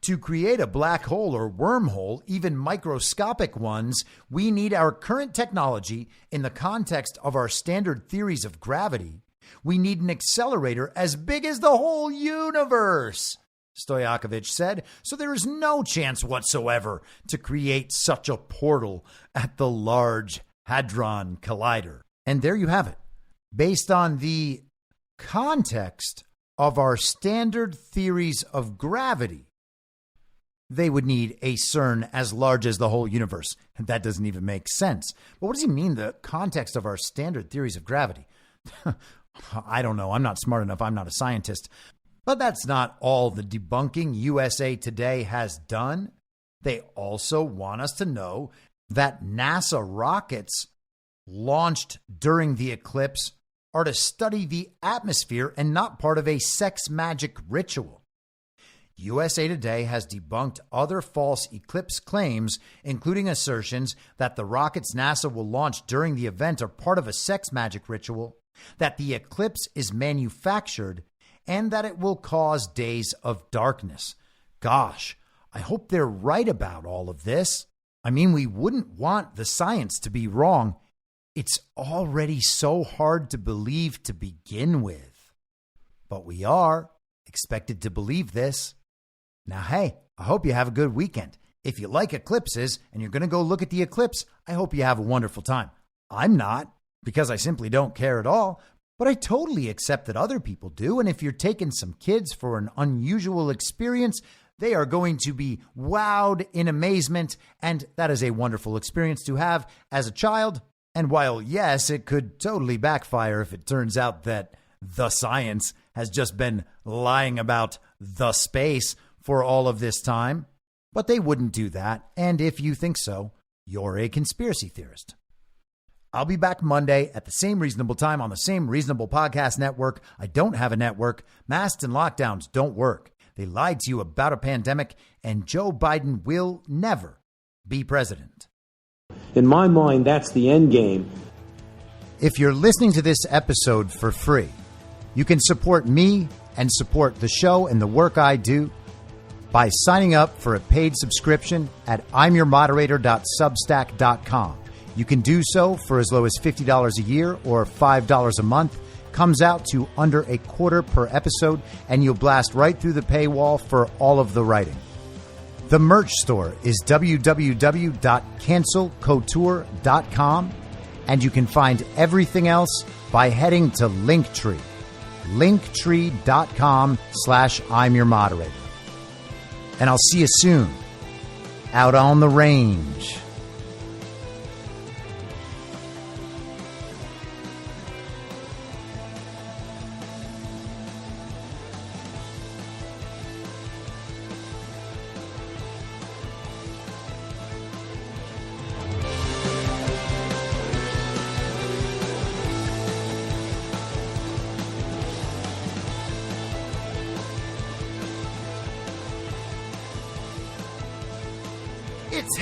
To create a black hole or wormhole, even microscopic ones, we need our current technology in the context of our standard theories of gravity. We need an accelerator as big as the whole universe, Stojakovic said, so there is no chance whatsoever to create such a portal at the Large Hadron Collider. And there you have it. Based on the context of our standard theories of gravity, they would need a CERN as large as the whole universe. And that doesn't even make sense. But what does he mean, the context of our standard theories of gravity? I don't know. I'm not smart enough. I'm not a scientist. But that's not all the debunking USA Today has done. They also want us to know that NASA rockets launched during the eclipse are to study the atmosphere and not part of a sex magic ritual. USA Today has debunked other false eclipse claims, including assertions that the rockets NASA will launch during the event are part of a sex magic ritual, that the eclipse is manufactured, and that it will cause days of darkness. Gosh, I hope they're right about all of this. I mean, we wouldn't want the science to be wrong. It's already so hard to believe to begin with. But we are expected to believe this. Now, hey, I hope you have a good weekend. If you like eclipses and you're going to go look at the eclipse, I hope you have a wonderful time. I'm not, because I simply don't care at all, but I totally accept that other people do. And if you're taking some kids for an unusual experience, they are going to be wowed in amazement. And that is a wonderful experience to have as a child. And while, yes, it could totally backfire if it turns out that the science has just been lying about the space for all of this time, but they wouldn't do that. And if you think so, you're a conspiracy theorist. I'll be back Monday at the same reasonable time on the same reasonable podcast network. I don't have a network. Masks and lockdowns don't work. They lied to you about a pandemic, and Joe Biden will never be president. In my mind, that's the end game. If you're listening to this episode for free, you can support me and support the show and the work I do by signing up for a paid subscription at imyourmoderator.substack.com. You can do so for as low as $50 a year or $5 a month. Comes out to under a quarter per episode, and you'll blast right through the paywall for all of the writing. The merch store is www.cancelcouture.com, and you can find everything else by heading to Linktree, linktree.com/imyourmoderator. And I'll see you soon out on the range. It's